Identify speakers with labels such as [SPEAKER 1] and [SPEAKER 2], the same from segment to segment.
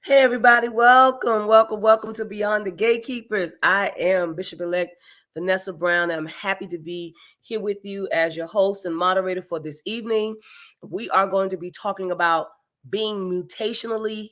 [SPEAKER 1] Hey everybody, welcome to Beyond the Gatekeepers. I am Bishop-elect Vanessa Brown. I'm happy to be here with you as your host and moderator for this evening. We are going to be talking about being mutationally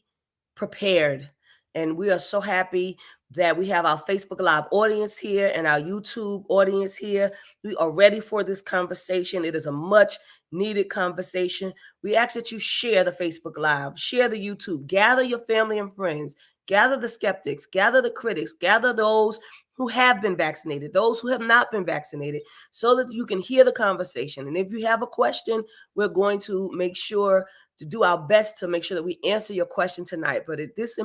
[SPEAKER 1] prepared. And we are so happy that we have our Facebook Live audience here and our YouTube audience here. We are ready for this conversation. It is a much needed conversation. We ask that you share the Facebook Live, share the YouTube, gather your family and friends, gather the skeptics, gather the critics, gather those who have been vaccinated, those who have not been vaccinated, so that you can hear the conversation. And if you have a question, we're going to make sure to do our best to make sure that we answer your question tonight. But this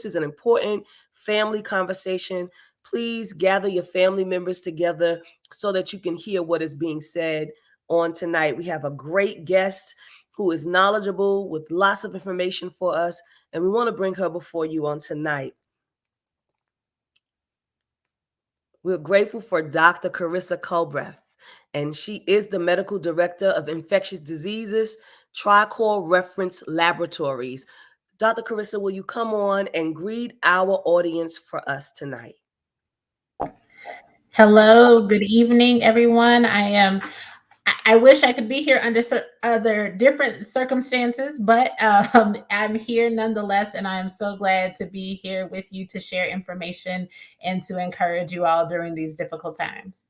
[SPEAKER 1] is an important family conversation. Please gather your family members together so that you can hear what is being said on tonight. We have a great guest who is knowledgeable with lots of information for us, and we want to bring her before you on tonight. We're grateful for Dr. Karissa Culbreath, and she is the Medical Director of Infectious Diseases, Tricore Reference Laboratories. Dr. Karissa, will you come on and greet our audience for us tonight?
[SPEAKER 2] Hello, good evening, everyone. I wish I could be here under other different circumstances, but I'm here nonetheless, and I'm so glad to be here with you to share information and to encourage you all during these difficult times.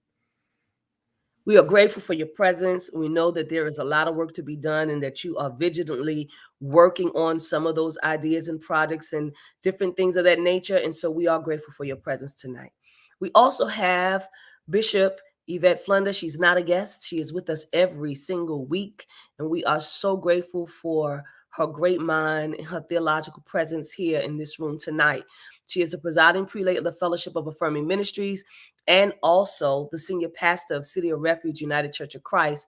[SPEAKER 1] We are grateful for your presence. We know that there is a lot of work to be done and that you are vigilantly working on some of those ideas and projects and different things of that nature. And so we are grateful for your presence tonight. We also have Bishop Yvette Flunder. She's not a guest. She is with us every single week. And we are so grateful for her great mind, and her theological presence here in this room tonight. She is the presiding prelate of the Fellowship of Affirming Ministries and also the senior pastor of City of Refuge United Church of Christ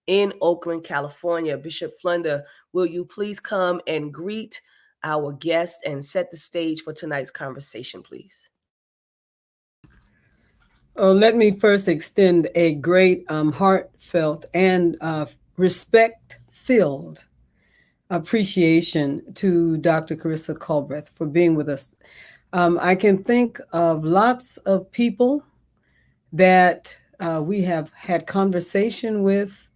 [SPEAKER 1] in Oakland, California. Bishop Flunder, will you please come and greet our guest and set the stage for tonight's conversation, please?
[SPEAKER 3] Let me first extend a great heartfelt and respect-filled appreciation to Dr. Karissa Culbreath for being with us. I can think of lots of people that we have had conversation with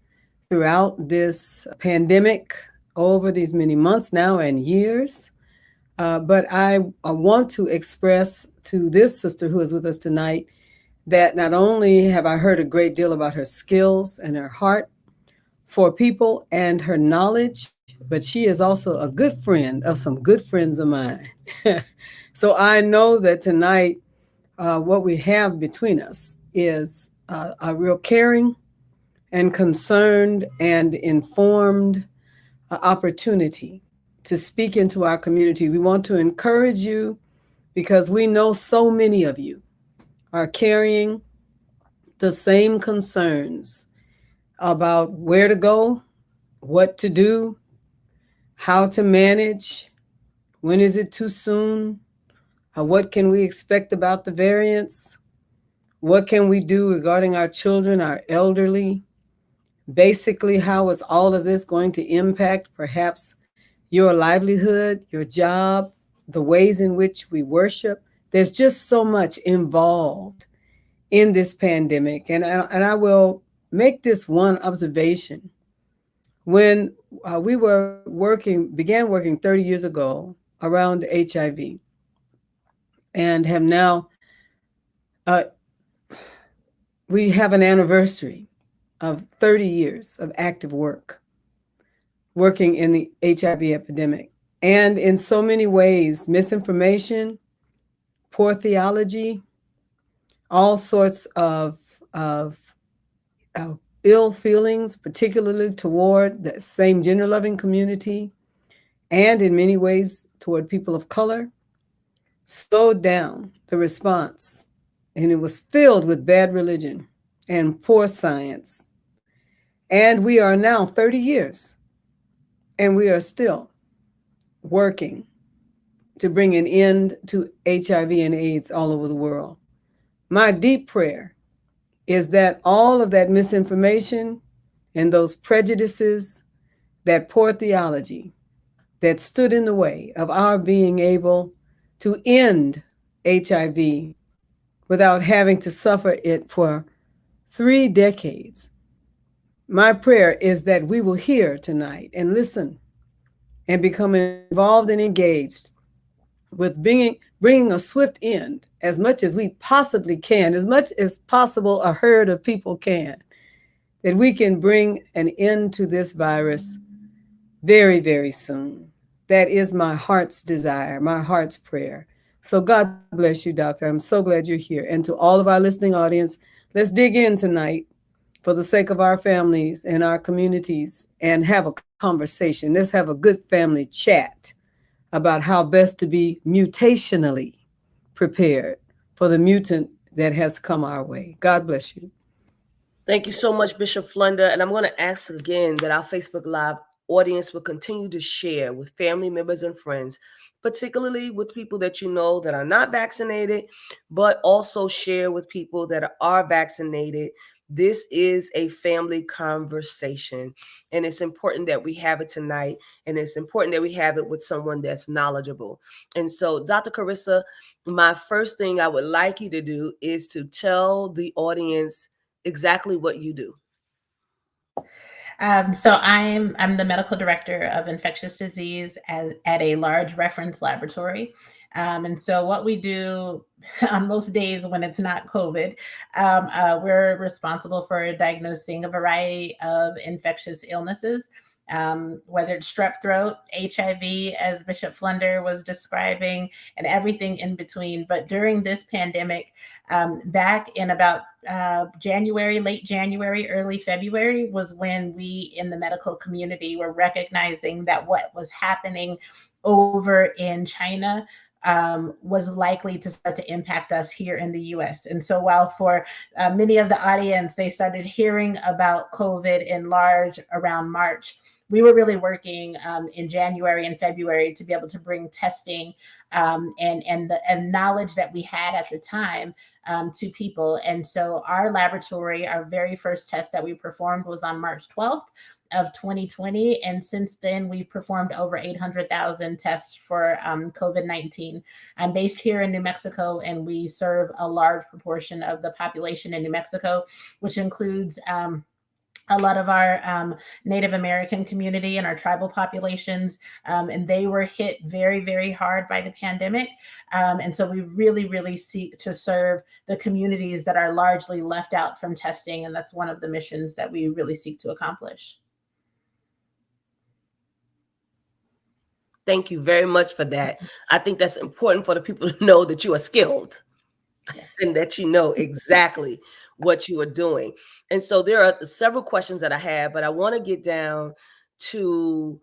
[SPEAKER 3] throughout this pandemic over these many months now and years. But I want to express to this sister who is with us tonight that not only have I heard a great deal about her skills and her heart for people and her knowledge, but she is also a good friend of some good friends of mine. So I know that tonight, what we have between us is a real caring and concerned and informed opportunity to speak into our community. We want to encourage you because we know so many of you are carrying the same concerns about where to go, what to do, how to manage, when is it too soon, what can we expect about the variants, what can we do regarding our children, our elderly. Basically, how is all of this going to impact perhaps your livelihood, your job, the ways in which we worship? There's just so much involved in this pandemic. And I will make this one observation. When began working 30 years ago around HIV and have now, we have an anniversary of 30 years of active work, working in the HIV epidemic. And in so many ways, misinformation, poor theology, all sorts of ill feelings, particularly toward the same gender loving community, and in many ways toward people of color, slowed down the response. And it was filled with bad religion and poor science. And we are now 30 years, and we are still working to bring an end to HIV and AIDS all over the world. My deep prayer is that all of that misinformation and those prejudices, that poor theology that stood in the way of our being able to end HIV without having to suffer it for 3 decades. My prayer is that we will hear tonight and listen and become involved and engaged with bringing a swift end as much as we possibly can, as much as possible a herd of people can, that we can bring an end to this virus very, very soon. That is my heart's desire, my heart's prayer. So God bless you, Doctor. I'm so glad you're here. And to all of our listening audience, let's dig in tonight for the sake of our families and our communities and have a conversation. Let's have a good family chat about how best to be mutationally prepared for the mutant that has come our way. God bless you.
[SPEAKER 1] Thank you so much, Bishop Flunder. And I'm going to ask again that our Facebook Live audience will continue to share with family members and friends, particularly with people that you know that are not vaccinated, but also share with people that are vaccinated. This is a family conversation, and it's important that we have it tonight, and it's important that we have it with someone that's knowledgeable. And so, Dr. Karissa, my first thing I would like you to do is to tell the audience exactly what you do.
[SPEAKER 2] So I'm the medical director of infectious disease at a large reference laboratory. And so what we do on most days when it's not COVID, we're responsible for diagnosing a variety of infectious illnesses. whether it's strep throat, HIV, as Bishop Flunder was describing, and everything in between. But during this pandemic, back in about January, late January, early February, was when we in the medical community were recognizing that what was happening over in China was likely to start to impact us here in the US. And so while for many of the audience, they started hearing about COVID in large around March, we were really working in January and February to be able to bring testing and the knowledge that we had at the time to people. And so our laboratory, our very first test that we performed was on March 12th of 2020. And since then, we've performed over 800,000 tests for COVID-19. I'm based here in New Mexico, and we serve a large proportion of the population in New Mexico, which includes a lot of our Native American community and our tribal populations, and they were hit very, very hard by the pandemic. And so we really, really seek to serve the communities that are largely left out from testing, and that's one of the missions that we really seek to accomplish.
[SPEAKER 1] Thank you very much for that. I think that's important for the people to know that you are skilled and that you know exactly what you are doing. And so there are several questions that I have, but I want to get down to,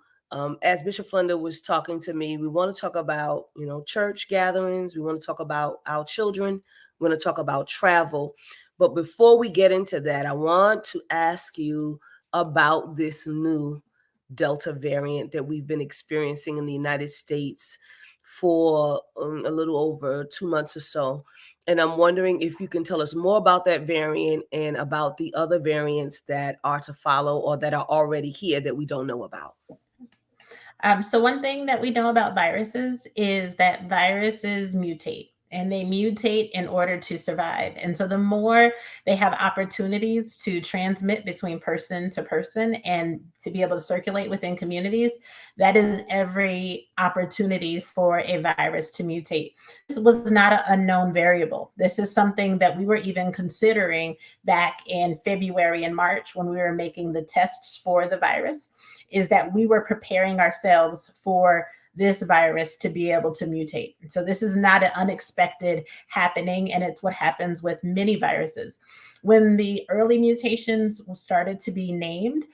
[SPEAKER 1] as Bishop Flunder was talking to me, we want to talk about, church gatherings. We want to talk about our children. We want to talk about travel. But before we get into that, I want to ask you about this new Delta variant that we've been experiencing in the United States for a little over 2 months or so. And I'm wondering if you can tell us more about that variant and about the other variants that are to follow or that are already here that we don't know about.
[SPEAKER 2] So one thing that we know about viruses is that viruses mutate. And they mutate in order to survive. And so the more they have opportunities to transmit between person to person and to be able to circulate within communities, that is every opportunity for a virus to mutate. This was not an unknown variable. This is something that we were even considering back in February and March when we were making the tests for the virus, is that we were preparing ourselves for this virus to be able to mutate. So this is not an unexpected happening, and it's what happens with many viruses. When the early mutations started to be named,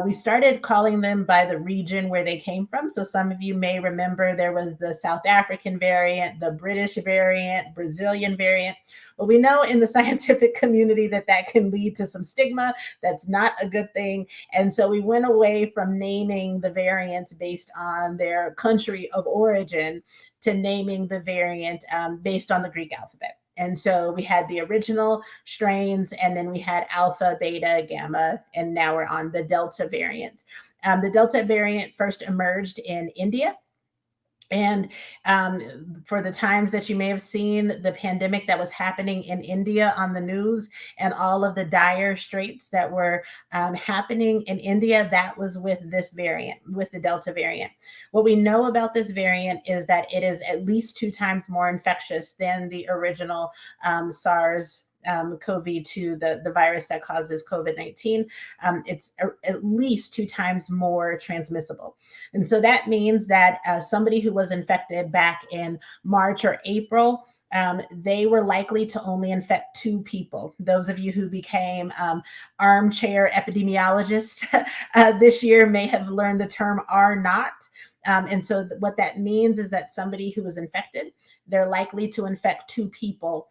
[SPEAKER 2] we started calling them by the region where they came from. So some of you may remember there was the South African variant, the British variant, Brazilian variant. Well, we know in the scientific community that can lead to some stigma. That's not a good thing. And so we went away from naming the variants based on their country of origin to naming the variant based on the Greek alphabet. And so we had the original strains, and then we had alpha, beta, gamma, and now we're on the Delta variant. The Delta variant first emerged in India. And for the times that you may have seen the pandemic that was happening in India on the news and all of the dire straits that were happening in India, that was with this variant, with the Delta variant. What we know about this variant is that it is at least 2 times more infectious than the original SARS CoV-2, the virus that causes COVID-19. It's at least 2 times more transmissible. And so that means that somebody who was infected back in March or April, they were likely to only infect 2 people. Those of you who became armchair epidemiologists this year may have learned the term R-naught. And so what that means is that somebody who was infected, they're likely to infect 2 people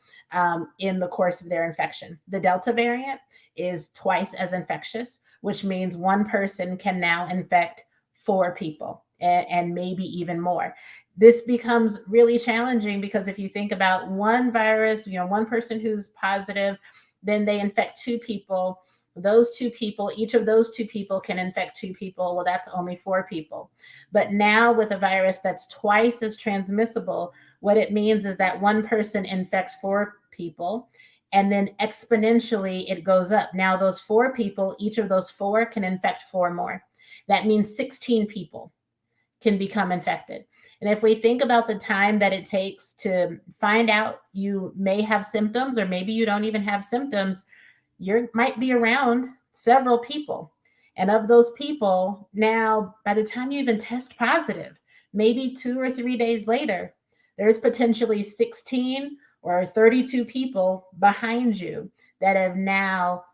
[SPEAKER 2] in the course of their infection. The Delta variant is twice as infectious, which means one person can now infect 4 people and maybe even more. This becomes really challenging because if you think about one virus, one person who's positive, then they infect 2 people. Those 2 people, each of those 2 people can infect 2 people. Well, that's only 4 people. But now with a virus that's twice as transmissible, what it means is that one person infects 4 people, and then exponentially it goes up. Now those 4 people, each of those 4 can infect 4 more. That means 16 people can become infected. And if we think about the time that it takes to find out you may have symptoms, or maybe you don't even have symptoms, you might be around several people. And of those people, now by the time you even test positive, maybe 2 or 3 days later, there's potentially 16 or 32 people behind you that have now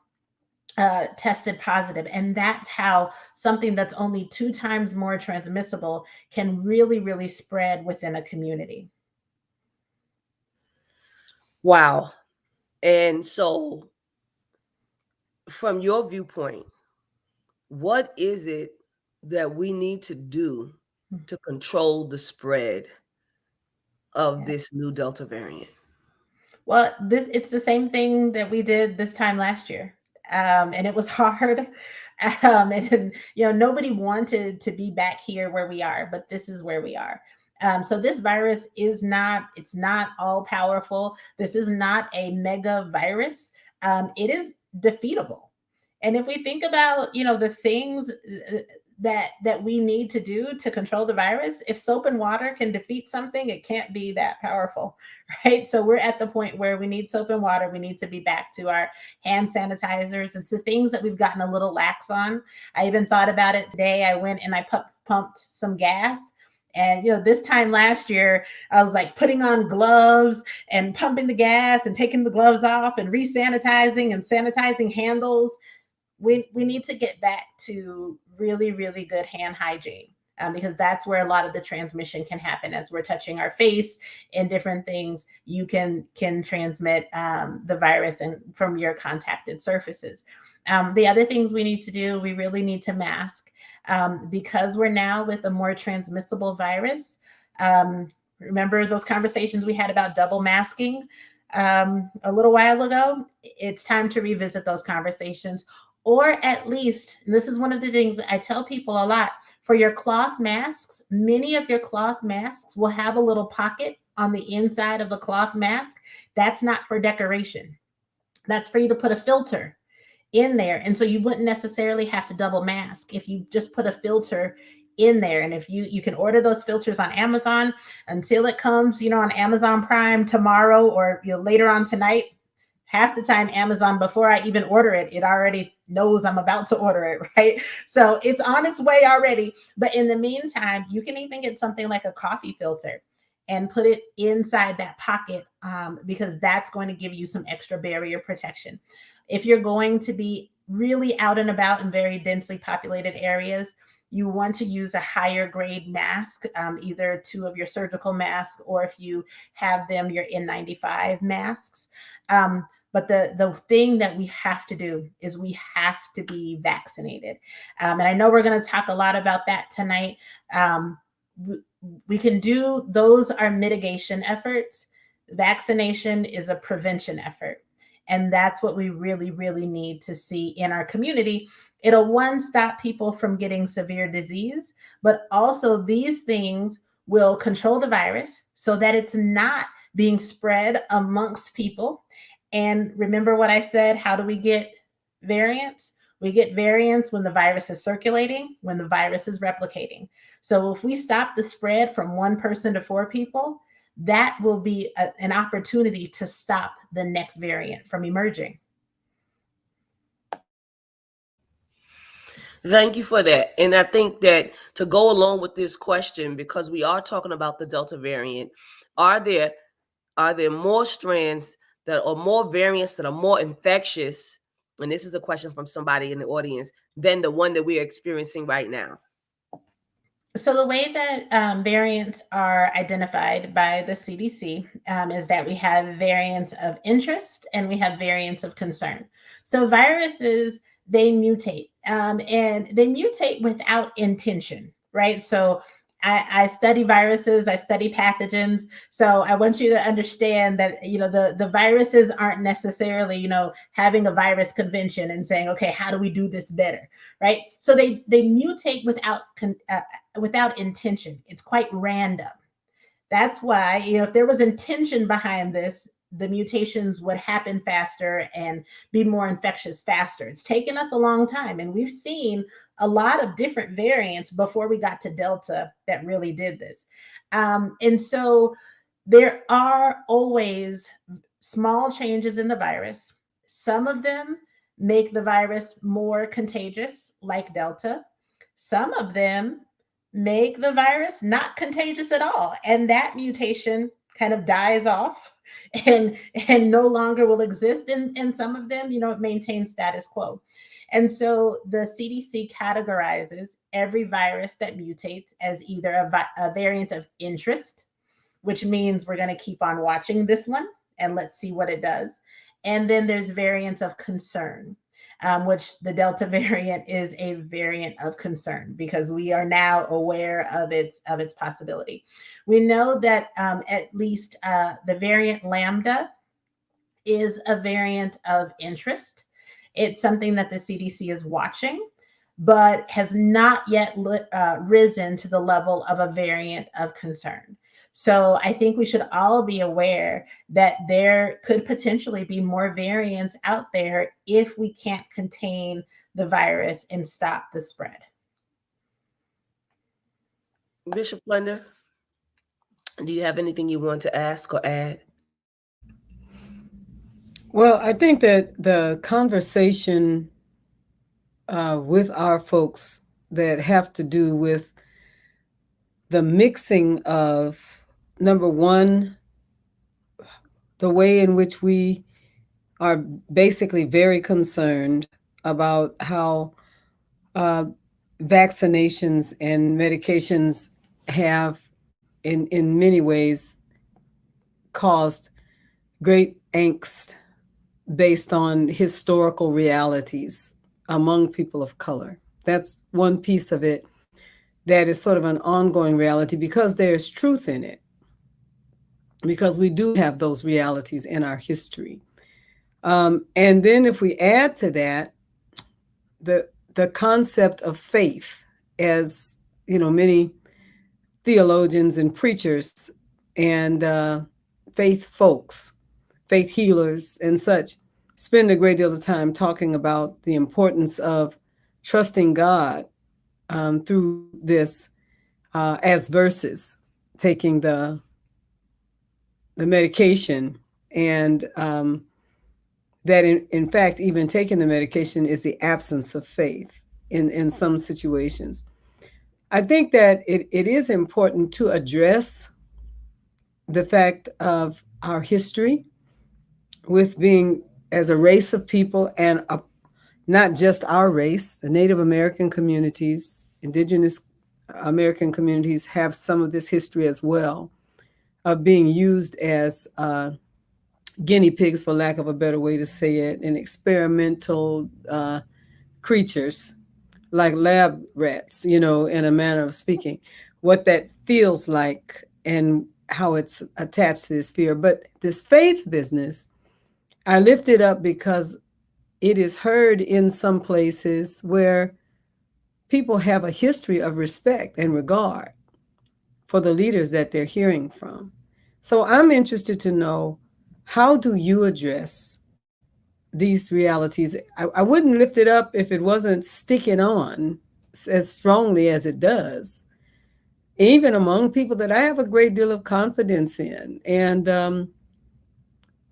[SPEAKER 2] tested positive. And that's how something that's only 2 times more transmissible can really, really spread within a community.
[SPEAKER 1] Wow. And so, from your viewpoint, what is it that we need to do to control the spread of this new Delta variant?
[SPEAKER 2] Well, it's the same thing that we did this time last year, and it was hard. And nobody wanted to be back here where we are, but this is where we are. So this virus is not, it's not all powerful. This is not a mega virus. It is defeatable. And if we think about, the things that we need to do to control the virus, if soap and water can defeat something, it can't be that powerful, right? So we're at the point where we need soap and water. We need to be back to our hand sanitizers. It's the things that we've gotten a little lax on. I even thought about it today. I went and I pumped some gas. And this time last year, I was like putting on gloves and pumping the gas and taking the gloves off and re-sanitizing and sanitizing handles. We need to get back to really, really good hand hygiene, because that's where a lot of the transmission can happen. As we're touching our face and different things, you can transmit the virus and from your contacted surfaces. The other things we need to do, we really need to mask, because we're now with a more transmissible virus. Remember those conversations we had about double masking a little while ago? It's time to revisit those conversations. Or at least, and this is one of the things that I tell people a lot, for your cloth masks, many of your cloth masks will have a little pocket on the inside of the cloth mask. That's not for decoration. That's for you to put a filter in there. And so you wouldn't necessarily have to double mask if you just put a filter in there. And if you can order those filters on Amazon until it comes, on Amazon Prime tomorrow or later on tonight. Half the time Amazon, before I even order it, it already knows I'm about to order it, right? So it's on its way already. But in the meantime, you can even get something like a coffee filter and put it inside that pocket, because that's going to give you some extra barrier protection. If you're going to be really out and about in very densely populated areas, you want to use a higher grade mask, either 2 of your surgical masks, or if you have them, your N95 masks. But the thing that we have to do is we have to be vaccinated. And I know we're going to talk a lot about that tonight. We can do, those are mitigation efforts. Vaccination is a prevention effort. And that's what we really, really need to see in our community. It'll stop people from getting severe disease, but also these things will control the virus so that it's not being spread amongst people. And remember what I said, how do we get variants? We get variants when the virus is circulating, when the virus is replicating. So if we stop the spread from 1 person to 4 people, that will be an opportunity to stop the next variant from emerging.
[SPEAKER 1] Thank you for that. And I think that to go along with this question, because we are talking about the Delta variant, are there more strands that are more variants that are more infectious? And this is a question from somebody in the audience, than the one that we're experiencing right now.
[SPEAKER 2] So the way that variants are identified by the CDC is that we have variants of interest and we have variants of concern. So viruses, they mutate, and they mutate without intention, right? So I study viruses, I study pathogens. So I want you to understand that, the viruses aren't necessarily, having a virus convention and saying, okay, how do we do this better, right? So they mutate without intention. It's quite random. That's why, if there was intention behind this, the mutations would happen faster and be more infectious faster. It's taken us a long time, and we've seen a lot of different variants before we got to Delta that really did this. And so there are always small changes in the virus. Some of them make the virus more contagious, like Delta. Some of them make the virus not contagious at all. And that mutation kind of dies off and no longer will exist in some of them, it maintains status quo. And so the CDC categorizes every virus that mutates as either a variant of interest, which means we're going to keep on watching this one and let's see what it does. And then there's variants of concern, which the Delta variant is a variant of concern because we are now aware of its possibility. We know that at least the variant Lambda is a variant of interest. It's something that the CDC is watching, but has not yet risen to the level of a variant of concern. So I think we should all be aware that there could potentially be more variants out there if we can't contain the virus and stop the spread.
[SPEAKER 1] Bishop Flunder, do you have anything you want to ask or add?
[SPEAKER 3] Well, I think that the conversation with our folks that have to do with the mixing of, number one, the way in which we are basically very concerned about how vaccinations and medications have, in many ways, caused great angst based on historical realities among people of color. That's one piece of it that is sort of an ongoing reality because there's truth in it, because we do have those realities in our history. And then if we add to that the concept of faith, as many theologians and preachers and faith folks, faith healers and such, spend a great deal of time talking about the importance of trusting God through this, as versus taking the medication, and that in fact, even taking the medication is the absence of faith in some situations. I think that it is important to address the fact of our history with being, as a race of people, and not just our race, the Native American communities, indigenous American communities have some of this history as well, of being used as guinea pigs, for lack of a better way to say it, and experimental creatures like lab rats, in a manner of speaking, what that feels like and how it's attached to this fear. But this faith business, I lift it up because it is heard in some places where people have a history of respect and regard for the leaders that they're hearing from. So I'm interested to know, how do you address these realities? I wouldn't lift it up if it wasn't sticking on as strongly as it does, even among people that I have a great deal of confidence in. And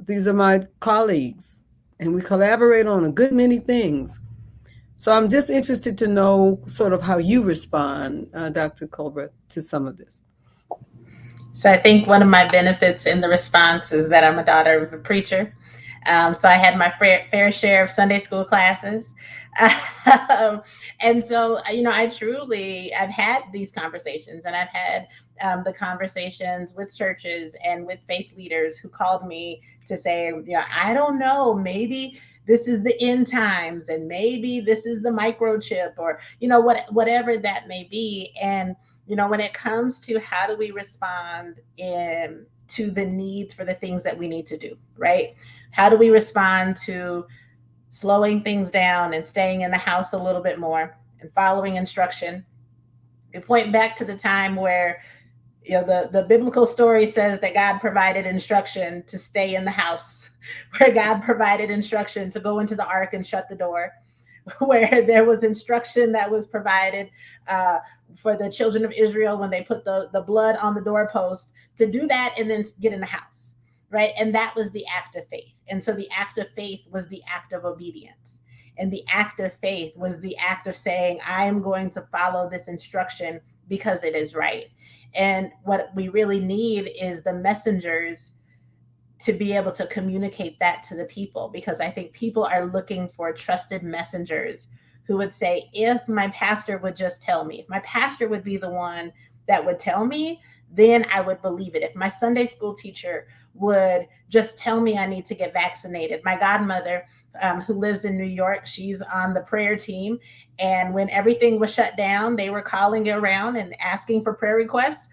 [SPEAKER 3] these are my colleagues, and we collaborate on a good many things. So I'm just interested to know sort of how you respond, Dr. Culbreath, to some of this.
[SPEAKER 2] So I think one of my benefits in the response is that I'm a daughter of a preacher. So I had my fair share of Sunday school classes. And so, I've had these conversations, and I've had the conversations with churches and with faith leaders who called me to say, I don't know, maybe this is the end times, and maybe this is the microchip, or, whatever that may be. And, when it comes to how do we respond to the needs for the things that we need to do, right? How do we respond to slowing things down and staying in the house a little bit more and following instruction? We point back to the time where, the biblical story says that God provided instruction to stay in the house, where God provided instruction to go into the ark and shut the door, where there was instruction that was provided for the children of Israel when they put the blood on the doorpost to do that and then get in the house, right? And that was the act of faith. And so the act of faith was the act of obedience. And the act of faith was the act of saying, I am going to follow this instruction because it is right. And what we really need is the messengers to be able to communicate that to the people, because I think people are looking for trusted messengers who would say, if my pastor would just tell me, if my pastor would be the one that would tell me, then I would believe it. If my Sunday school teacher would just tell me I need to get vaccinated. My godmother, who lives in New York, she's on the prayer team. And when everything was shut down, they were calling around and asking for prayer requests.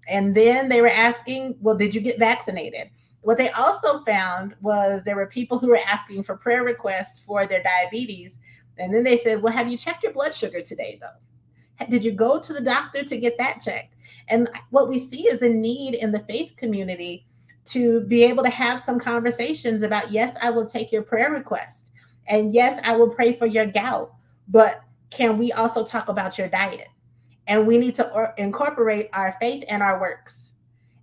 [SPEAKER 2] And then they were asking, well, did you get vaccinated? What they also found was there were people who were asking for prayer requests for their diabetes. And then they said, well, have you checked your blood sugar today, though? Did you go to the doctor to get that checked? And what we see is a need in the faith community to be able to have some conversations about, yes, I will take your prayer request. And yes, I will pray for your gout. But can we also talk about your diet? And we need to incorporate our faith and our works.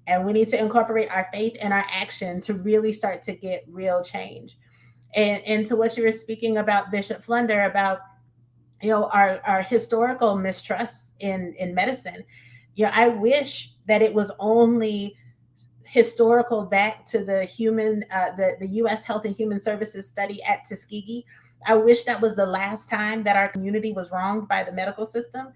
[SPEAKER 2] And we need to incorporate our faith and our action to really start to get real change. And to what you were speaking about, Bishop Flunder, about our historical mistrust in medicine. I wish that it was only historical back to the U.S. Health and Human Services study at Tuskegee. I wish that was the last time that our community was wronged by the medical system.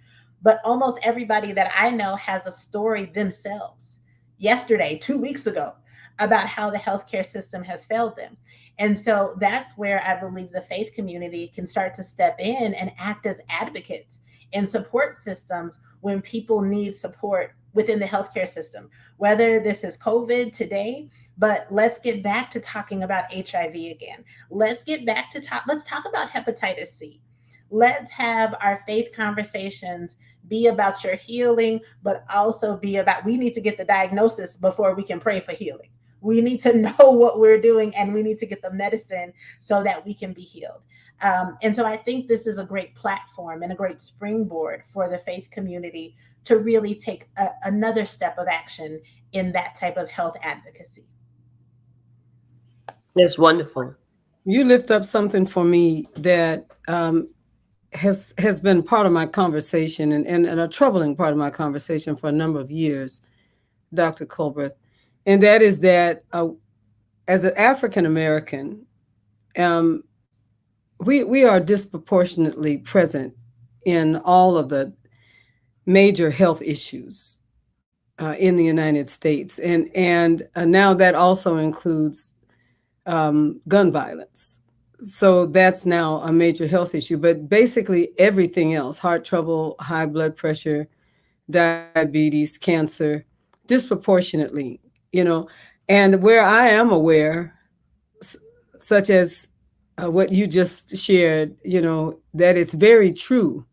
[SPEAKER 2] But almost everybody that I know has a story themselves, yesterday, 2 weeks ago, about how the healthcare system has failed them. And so that's where I believe the faith community can start to step in and act as advocates in support systems when people need support within the healthcare system, whether this is COVID today. But let's get back to talking about HIV again. Let's get back to let's talk about hepatitis C. Let's have our faith conversations be about your healing, but also be about, we need to get the diagnosis before we can pray for healing. We need to know what we're doing, and we need to get the medicine so that we can be healed. And so I think this is a great platform and a great springboard for the faith community to really take another step of action in that type of health advocacy.
[SPEAKER 1] That's wonderful.
[SPEAKER 3] You lift up something for me that has been part of my conversation, and a troubling part of my conversation for a number of years, Dr. Culbreath. And that is that as an African American, we are disproportionately present in all of the major health issues in the United States, and now that also includes gun violence. So that's now a major health issue. But basically everything else, heart trouble, high blood pressure, diabetes, cancer, disproportionately, and where I am aware, such as what you just shared, that it's very true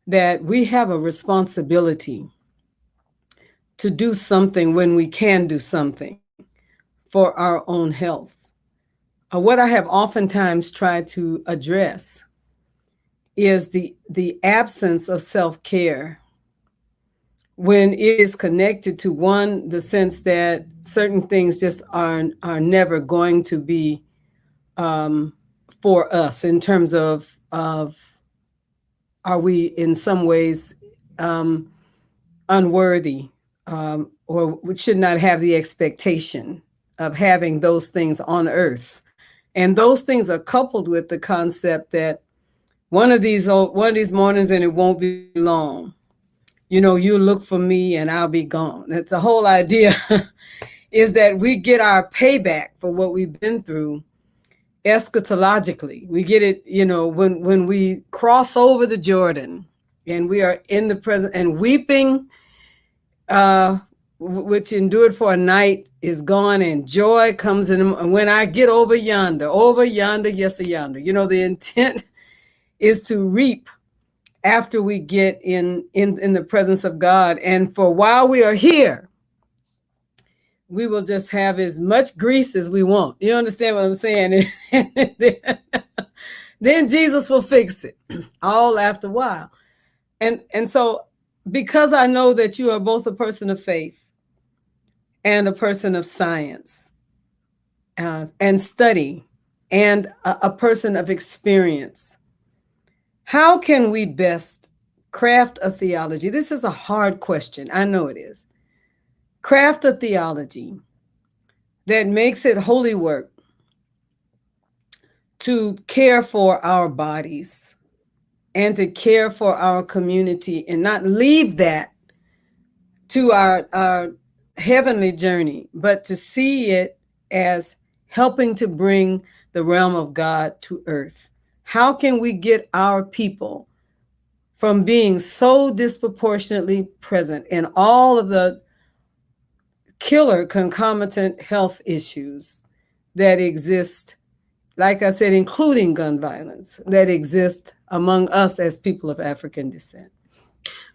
[SPEAKER 3] that we have a responsibility to do something when we can do something for our own health. What I have oftentimes tried to address is the absence of self-care when it is connected to, one, the sense that certain things just are never going to be for us, in terms of are we in some ways unworthy, or we should not have the expectation of having those things on earth. And those things are coupled with the concept that one of these mornings, and it won't be long, you look for me and I'll be gone. That's the whole idea is that we get our payback for what we've been through eschatologically. We get it, when we cross over the Jordan and we are in the present and weeping, which endured for a night is gone, and joy comes in. And when I get over yonder, yes, yonder, the intent is to reap after we get in the presence of God. And for while we are here, we will just have as much grease as we want. You understand what I'm saying? Then Jesus will fix it all after a while. And so, because I know that you are both a person of faith and a person of science, and study and a person of experience. How can we best craft a theology? This is a hard question. I know it is. Craft a theology that makes it holy work to care for our bodies and to care for our community and not leave that to our heavenly journey, but to see it as helping to bring the realm of God to earth. How can we get our people from being so disproportionately present in all of the killer concomitant health issues that exist, like I said, including gun violence, that exist among us as people of African descent?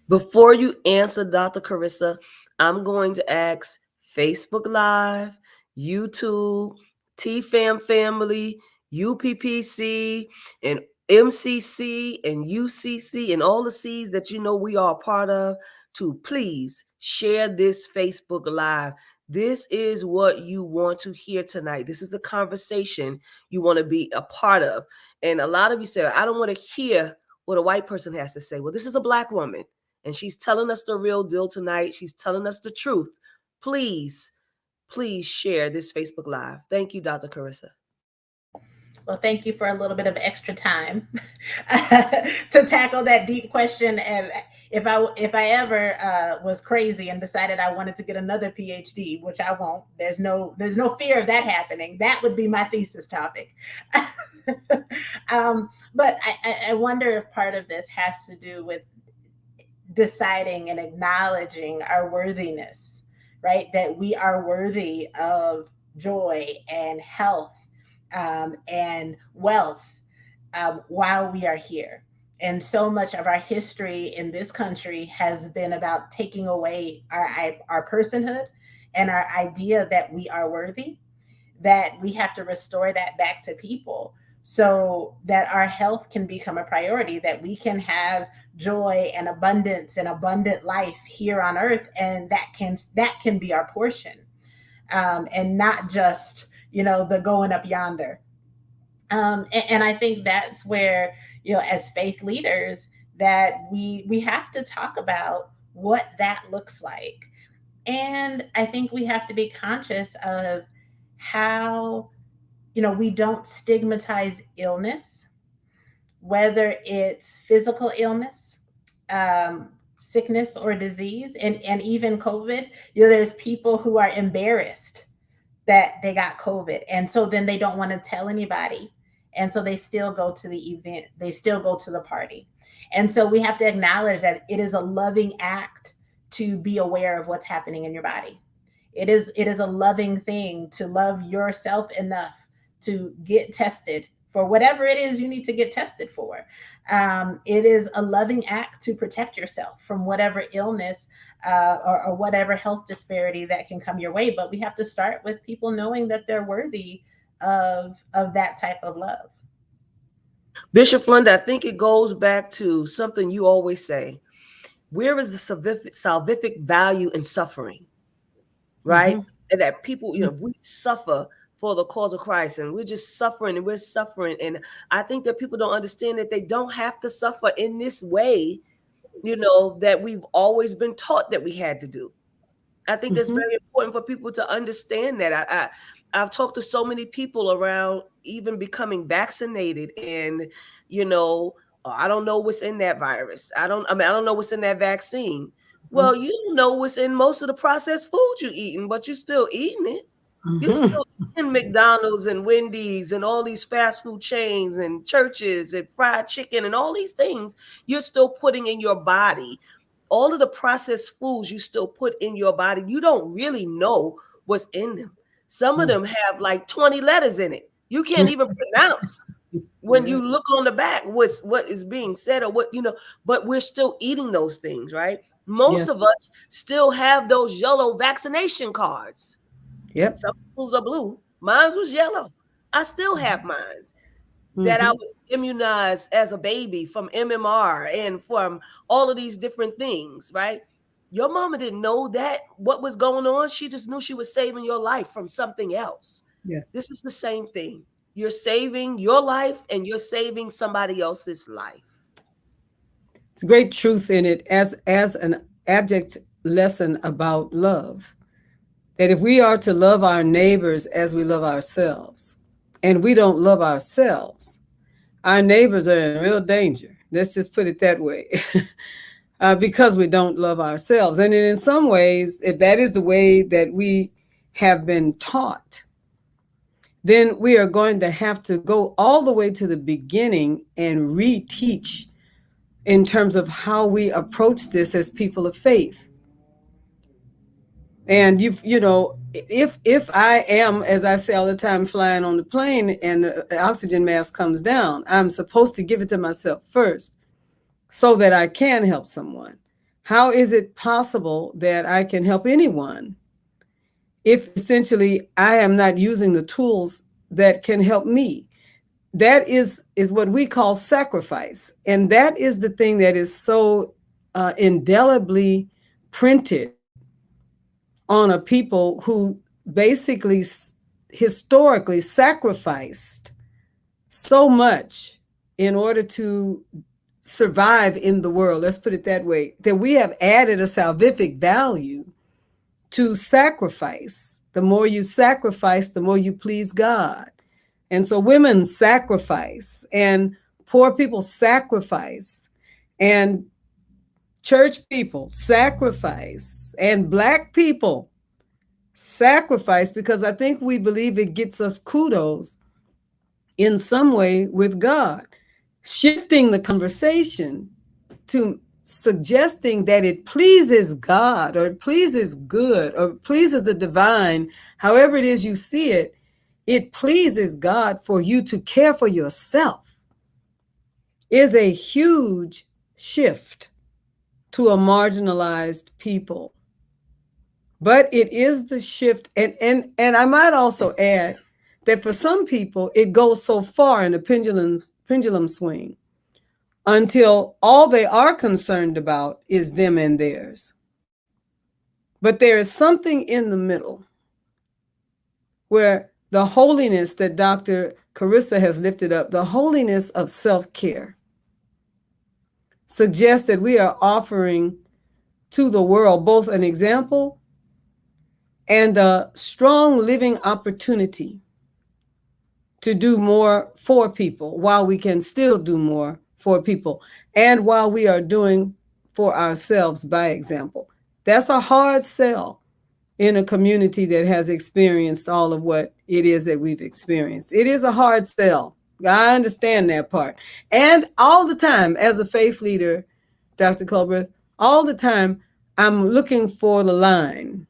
[SPEAKER 1] Before you answer, Dr. Karissa, I'm going to ask Facebook Live, YouTube, TFAM Family, UPPC, and MCC, and UCC, and all the C's that you know we are a part of, to please share this Facebook Live. This is what you want to hear tonight. This is the conversation you want to be a part of. And a lot of you say, I don't want to hear what a white person has to say. Well, this is a Black woman, and she's telling us the real deal tonight. She's telling us the truth. Please, please share this Facebook Live. Thank you, Dr. Karissa.
[SPEAKER 2] Well, thank you for a little bit of extra time to tackle that deep question. And if I ever was crazy and decided I wanted to get another PhD, which I won't, there's no fear of that happening. That would be my thesis topic. But I wonder if part of this has to do with deciding and acknowledging our worthiness, right? That we are worthy of joy and health and wealth while we are here. And so much of our history in this country has been about taking away our personhood and our idea that we are worthy, that we have to restore that back to people so that our health can become a priority, that we can have joy and abundance and abundant life here on earth, and that can be our portion, and not just the going up yonder. And I think that's where, as faith leaders, that we have to talk about what that looks like. And I think we have to be conscious of how, we don't stigmatize illness, whether it's physical illness, sickness or disease, and even COVID. There's people who are embarrassed that they got COVID. And so then they don't want to tell anybody. And so they still go to the event, they still go to the party. And so we have to acknowledge that it is a loving act to be aware of what's happening in your body. It is a loving thing to love yourself enough to get tested for whatever it is you need to get tested for. It is a loving act to protect yourself from whatever illness or whatever health disparity that can come your way. But we have to start with people knowing that they're worthy of that type of love.
[SPEAKER 1] Bishop Flunder, I think it goes back to something you always say. Where is the salvific value in suffering? Right?
[SPEAKER 3] Mm-hmm.
[SPEAKER 1] And that people, we suffer for the cause of Christ, and we're just suffering and we're suffering. And I think that people don't understand that they don't have to suffer in this way, that we've always been taught that we had to do. I think that's
[SPEAKER 3] Mm-hmm.
[SPEAKER 1] very important for people to understand that. I've talked to so many people around even becoming vaccinated, and I don't know what's in that virus. I don't know what's in that vaccine. Well, you don't know what's in most of the processed food you're eating, but you're still eating it. You're
[SPEAKER 3] Mm-hmm.
[SPEAKER 1] still eating McDonald's and Wendy's and all these fast food chains and churches and fried chicken and all these things you're still putting in your body. All of the processed foods you still put in your body, you don't really know what's in them. Some of them have like 20 letters in it. You can't even pronounce when
[SPEAKER 3] Yes.
[SPEAKER 1] you look on the back what is being said, or but we're still eating those things, right? Most
[SPEAKER 3] Yes.
[SPEAKER 1] of us still have those yellow vaccination cards.
[SPEAKER 3] Yep.
[SPEAKER 1] Some people's are blue. Mine was yellow. I still have mine, that I
[SPEAKER 3] Mm-hmm.
[SPEAKER 1] was immunized as a baby from MMR and from all of these different things, right? Your mama didn't know that what was going on. She just knew she was saving your life from something else.
[SPEAKER 3] Yeah.
[SPEAKER 1] This is the same thing. you're saving your life and you're saving somebody else's life.
[SPEAKER 3] It's great truth in it as an abject lesson about love. That if we are to love our neighbors as we love ourselves, and we don't love ourselves, our neighbors are in real danger. Let's just put it that way. Because we don't love ourselves. And in some ways, if that is the way that we have been taught, then we are going to have to go all the way to the beginning and reteach in terms of how we approach this as people of faith. And if I am, as I say all the time, flying on the plane and the oxygen mask comes down, I'm supposed to give it to myself first so that I can help someone. How is it possible that I can help anyone if essentially I am not using the tools that can help me? That is what we call sacrifice. And that is the thing that is so indelibly printed on a people who basically historically sacrificed so much in order to survive in the world. Let's put it that way, that we have added a salvific value to sacrifice. The more you sacrifice, the more you please God. And so women sacrifice, and poor people sacrifice, and church people sacrifice, and Black people sacrifice, because I think we believe it gets us kudos in some way with God, shifting the conversation to suggesting that it pleases God, or it pleases good, or it pleases the divine, however it is you see it, it pleases God for you to care for yourself, is a huge shift to a marginalized people. But it is the shift, and I might also add that for some people, it goes so far in the pendulum swing until all they are concerned about is them and theirs. But there is something in the middle where the holiness that Dr. Karissa has lifted up, the holiness of self-care, suggests that we are offering to the world both an example and a strong living opportunity to do more for people while we can still do more for people, and while we are doing for ourselves by example. That's a hard sell in a community that has experienced all of what it is that we've experienced. It is a hard sell. I understand that part. And all the time, as a faith leader, Dr. Culbreath, all the time, I'm looking for the line.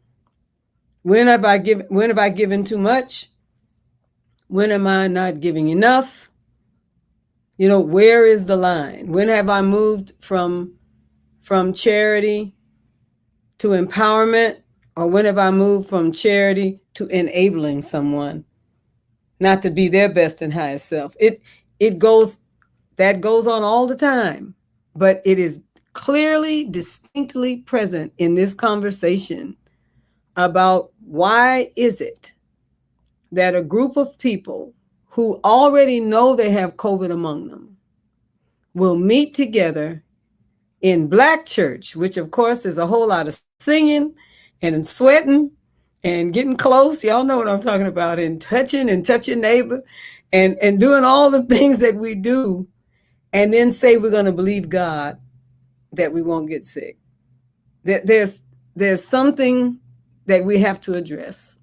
[SPEAKER 3] When have I given too much? When am I not giving enough? Where is the line? When have I moved from charity to empowerment? Or when have I moved from charity to enabling someone not to be their best and highest self? That goes on all the time, but it is clearly, distinctly present in this conversation about why is it that a group of people who already know they have COVID among them will meet together in Black church, which of course is a whole lot of singing and sweating and getting close. Y'all know what I'm talking about, and touching neighbor and doing all the things that we do, and then say we're going to believe God that we won't get sick. There's something that we have to address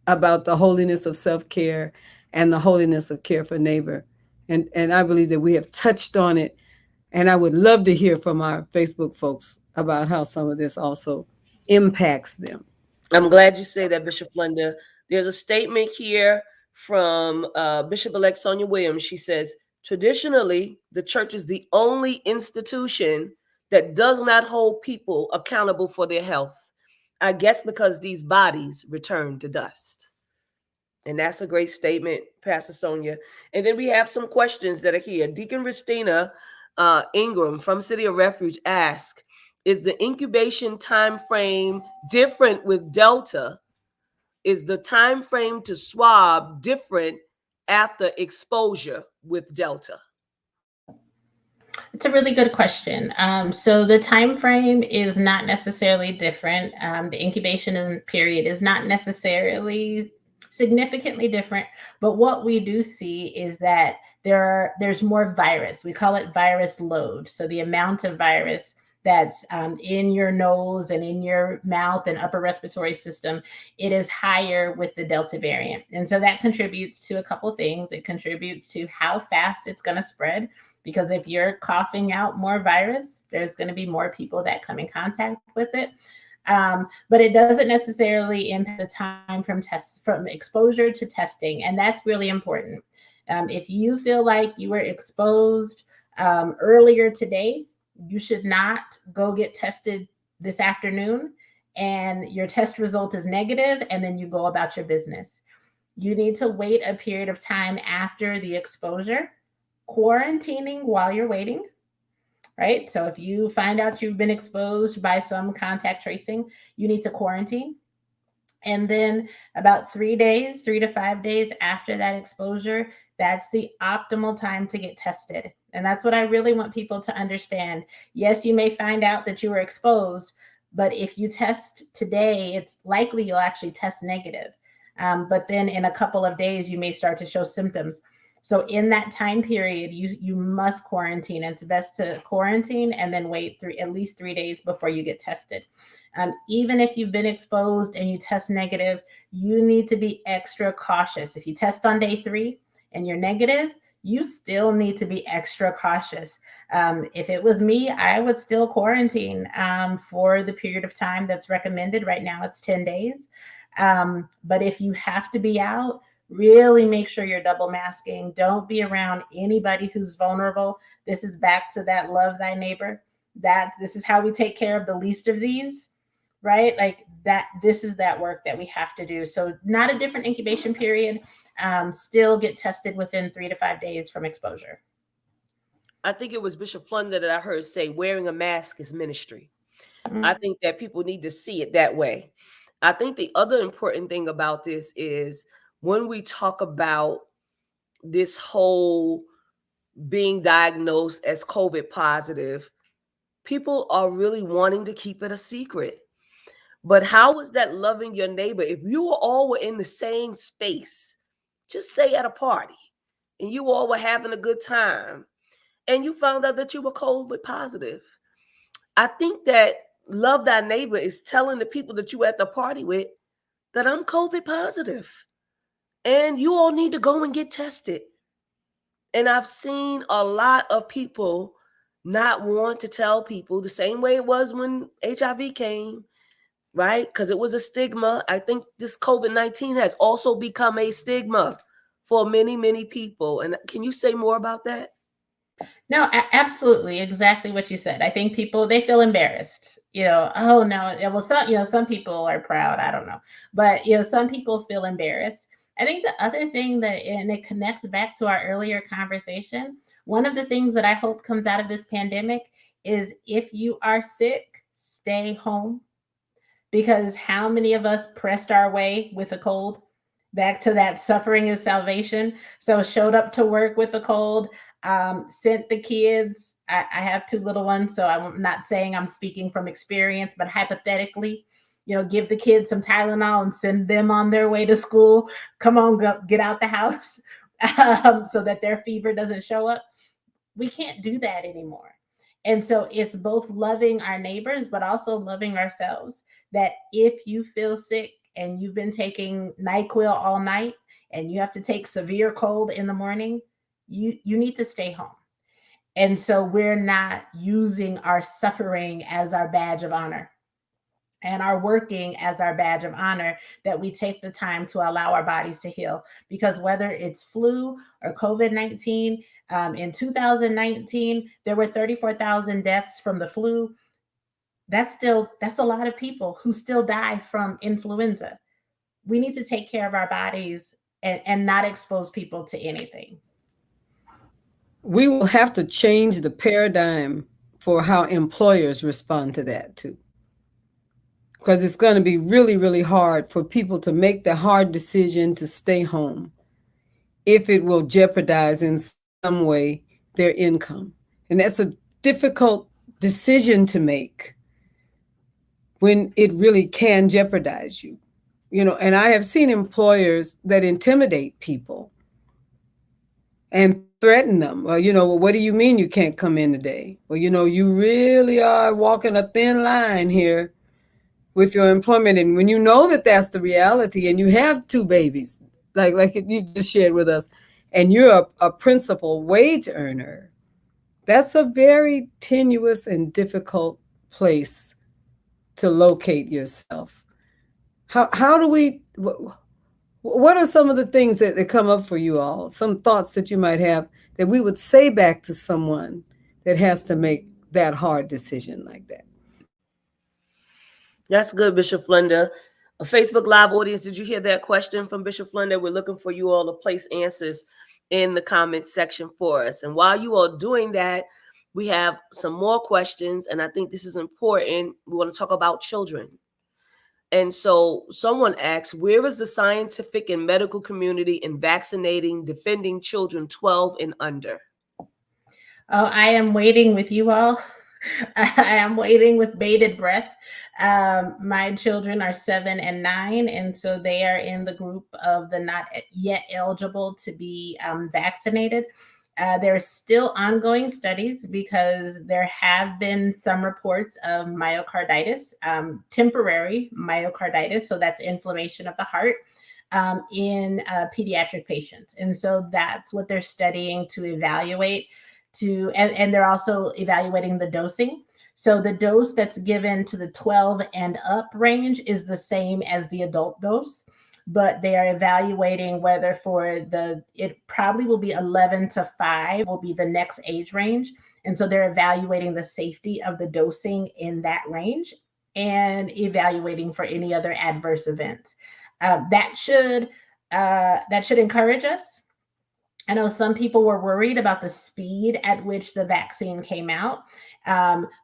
[SPEAKER 3] about the holiness of self-care and the holiness of care for neighbor. And I believe that we have touched on it. And I would love to hear from our Facebook folks about how some of this also impacts them.
[SPEAKER 1] I'm glad you say that, Bishop Flunder. There's a statement here from Bishop-elect Sonia Williams. She says, traditionally, the church is the only institution that does not hold people accountable for their health. I guess because these bodies return to dust. And that's a great statement, Pastor Sonia. And then we have some questions that are here. Deacon Ristina Ingram from City of Refuge asks, is the incubation time frame different with Delta? Is the time frame to swab different after exposure with Delta?
[SPEAKER 2] It's a really good question. So the time frame is not necessarily different. The period is not necessarily significantly different. But what we do see is that there's more virus. We call it virus load. So the amount of virus that's in your nose and in your mouth and upper respiratory system, it is higher with the Delta variant. And so that contributes to a couple things. It contributes to how fast it's going to spread, because if you're coughing out more virus, there's going to be more people that come in contact with it. But it doesn't necessarily impact the time from exposure to testing, and that's really important. If you feel like you were exposed earlier today, you should not go get tested this afternoon and your test result is negative and then you go about your business. You need to wait a period of time after the exposure, quarantining while you're waiting, right? So if you find out you've been exposed by some contact tracing, you need to quarantine. And then about 3 days, 3 to 5 days after that exposure, that's the optimal time to get tested. And that's what I really want people to understand. Yes, you may find out that you were exposed, but if you test today, it's likely you'll actually test negative. But then in a couple of days, you may start to show symptoms. So in that time period, you must quarantine. It's best to quarantine and then wait at least 3 days before you get tested. Even if you've been exposed and you test negative, you need to be extra cautious. If you test on day 3 and you're negative, you still need to be extra cautious. If it was me, I would still quarantine for the period of time that's recommended. Right now, it's 10 days. But if you have to be out, really make sure you're double masking. Don't be around anybody who's vulnerable. This is back to that love thy neighbor. This is how we take care of the least of these, right? Like that, this is that work that we have to do. So not a different incubation period. Still get tested within 3 to 5 days from exposure.
[SPEAKER 1] I think it was Bishop Flunder that I heard say wearing a mask is ministry. I think that people need to see it that way. I think the other important thing about this is when we talk about this whole being diagnosed as COVID positive, people are really wanting to keep it a secret. But how is that loving your neighbor? If you all were in the same space, just say at a party, and you all were having a good time, and you found out that you were COVID positive, I think that love thy neighbor is telling the people that you were at the party with that I'm COVID positive, and you all need to go and get tested. And I've seen a lot of people not want to tell people, the same way it was when HIV came, right? Because it was a stigma. I think this COVID-19 has also become a stigma for many, many people. And can you say more about that?
[SPEAKER 2] No, absolutely, exactly what you said. I think people, they feel embarrassed. Oh no, well, some people are proud. I don't know, but some people feel embarrassed. I think the other thing and it connects back to our earlier conversation. One of the things that I hope comes out of this pandemic is if you are sick, stay home. Because how many of us pressed our way with a cold? Back to that suffering is salvation. So showed up to work with a cold, sent the kids. I have 2 little ones, so I'm not saying I'm speaking from experience, but hypothetically, give the kids some Tylenol and send them on their way to school. Come on, get out the house so that their fever doesn't show up. We can't do that anymore. And so it's both loving our neighbors, but also loving ourselves. That if you feel sick and you've been taking NyQuil all night and you have to take severe cold in the morning, you need to stay home. And so we're not using our suffering as our badge of honor and our working as our badge of honor, that we take the time to allow our bodies to heal. Because whether it's flu or COVID-19, in 2019, there were 34,000 deaths from the flu. That's a lot of people who still die from influenza. We need to take care of our bodies and not expose people to anything.
[SPEAKER 3] We will have to change the paradigm for how employers respond to that too. Because it's going to be really, really hard for people to make the hard decision to stay home. if it will jeopardize in some way their income. And that's a difficult decision to make when it really can jeopardize you. And I have seen employers that intimidate people and threaten them. Well, what do you mean you can't come in today? Well, you really are walking a thin line here with your employment. And when you know that that's the reality and you have two babies, like you just shared with us, and you're a principal wage earner, that's a very tenuous and difficult place to locate yourself. How do we, what are some of the things that come up for you all? Some thoughts that you might have that we would say back to someone that has to make that hard decision like that?
[SPEAKER 1] That's good, Bishop Flunder. A Facebook Live audience, did you hear that question from Bishop Flunder? We're looking for you all to place answers in the comments section for us. And while you are doing that, we have some more questions, and I think this is important. We want to talk about children. And so someone asks, where is the scientific and medical community in vaccinating, defending children 12 and under?
[SPEAKER 2] Oh, I am waiting with you all. I am waiting with bated breath. My children are 7 and 9, and so they are in the group of the not yet eligible to be vaccinated. There are still ongoing studies because there have been some reports of myocarditis, temporary myocarditis, so that's inflammation of the heart in pediatric patients. And so that's what they're studying to evaluate and they're also evaluating the dosing. So the dose that's given to the 12 and up range is the same as the adult dose, but they are evaluating whether it probably will be 11 to 5 will be the next age range. And so they're evaluating the safety of the dosing in that range and evaluating for any other adverse events. That should encourage us. I know some people were worried about the speed at which the vaccine came out,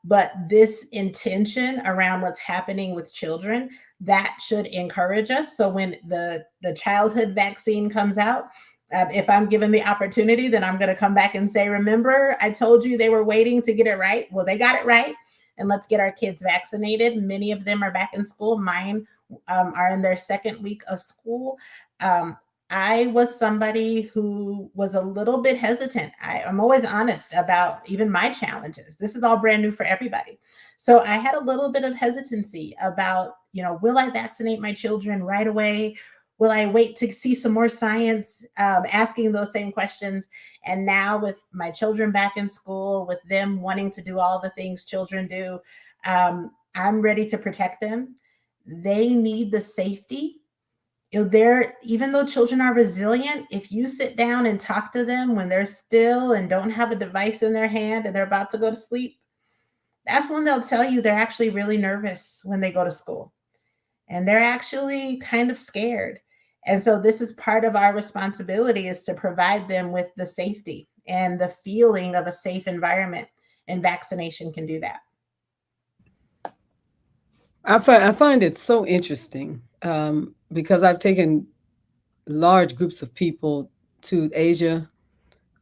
[SPEAKER 2] but this intention around what's happening with children, that should encourage us. So when the childhood vaccine comes out, if I'm given the opportunity, then I'm going to come back and say, remember, I told you they were waiting to get it right. Well, they got it right. And let's get our kids vaccinated. Many of them are back in school. Mine are in their second week of school. I was somebody who was a little bit hesitant. I'm always honest about even my challenges. This is all brand new for everybody. So I had a little bit of hesitancy about, will I vaccinate my children right away? Will I wait to see some more science? Asking those same questions. And now with my children back in school, with them wanting to do all the things children do, I'm ready to protect them. They need the safety. Even though children are resilient, if you sit down and talk to them when they're still and don't have a device in their hand and they're about to go to sleep, that's when they'll tell you they're actually really nervous when they go to school. And they're actually kind of scared. And so this is part of our responsibility, is to provide them with the safety and the feeling of a safe environment. And vaccination can do that.
[SPEAKER 3] I find it so interesting because I've taken large groups of people to Asia,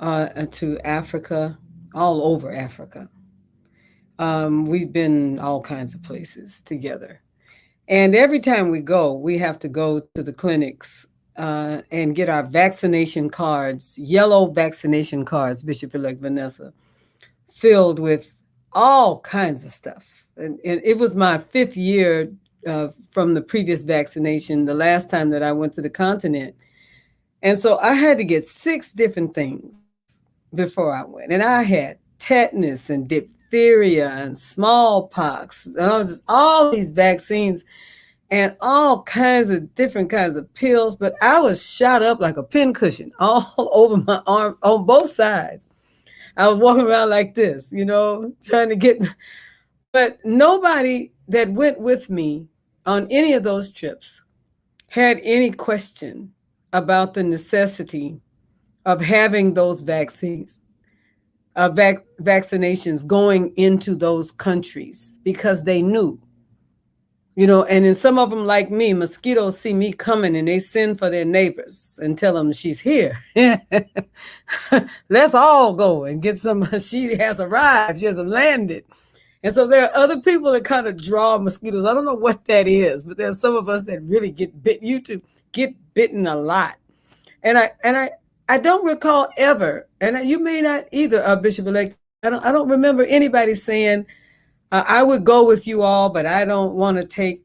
[SPEAKER 3] to Africa, all over Africa. We've been all kinds of places together. And every time we go, we have to go to the clinics and get our vaccination cards, yellow vaccination cards, Bishop-elect Vanessa, filled with all kinds of stuff. And it was my 5th year from the previous vaccination, the last time that I went to the continent. And so I had to get 6 different things before I went. And I had tetanus and diphtheria and smallpox and all these vaccines and all kinds of different kinds of pills. But I was shot up like a pincushion all over my arm on both sides. I was walking around like this, trying to get. But nobody that went with me on any of those trips had any question about the necessity of having those vaccinations going into those countries, because they knew And in some of them, like me, mosquitoes see me coming and they send for their neighbors and tell them she's here. Let's all go and get some. She has arrived. She has landed. And so there are other people that kind of draw mosquitoes. I don't know what that is, but there's some of us that really get bit. You two get bitten a lot. And I don't recall ever, and you may not either, Bishop-elect. I don't remember anybody saying, I would go with you all, but I don't want to take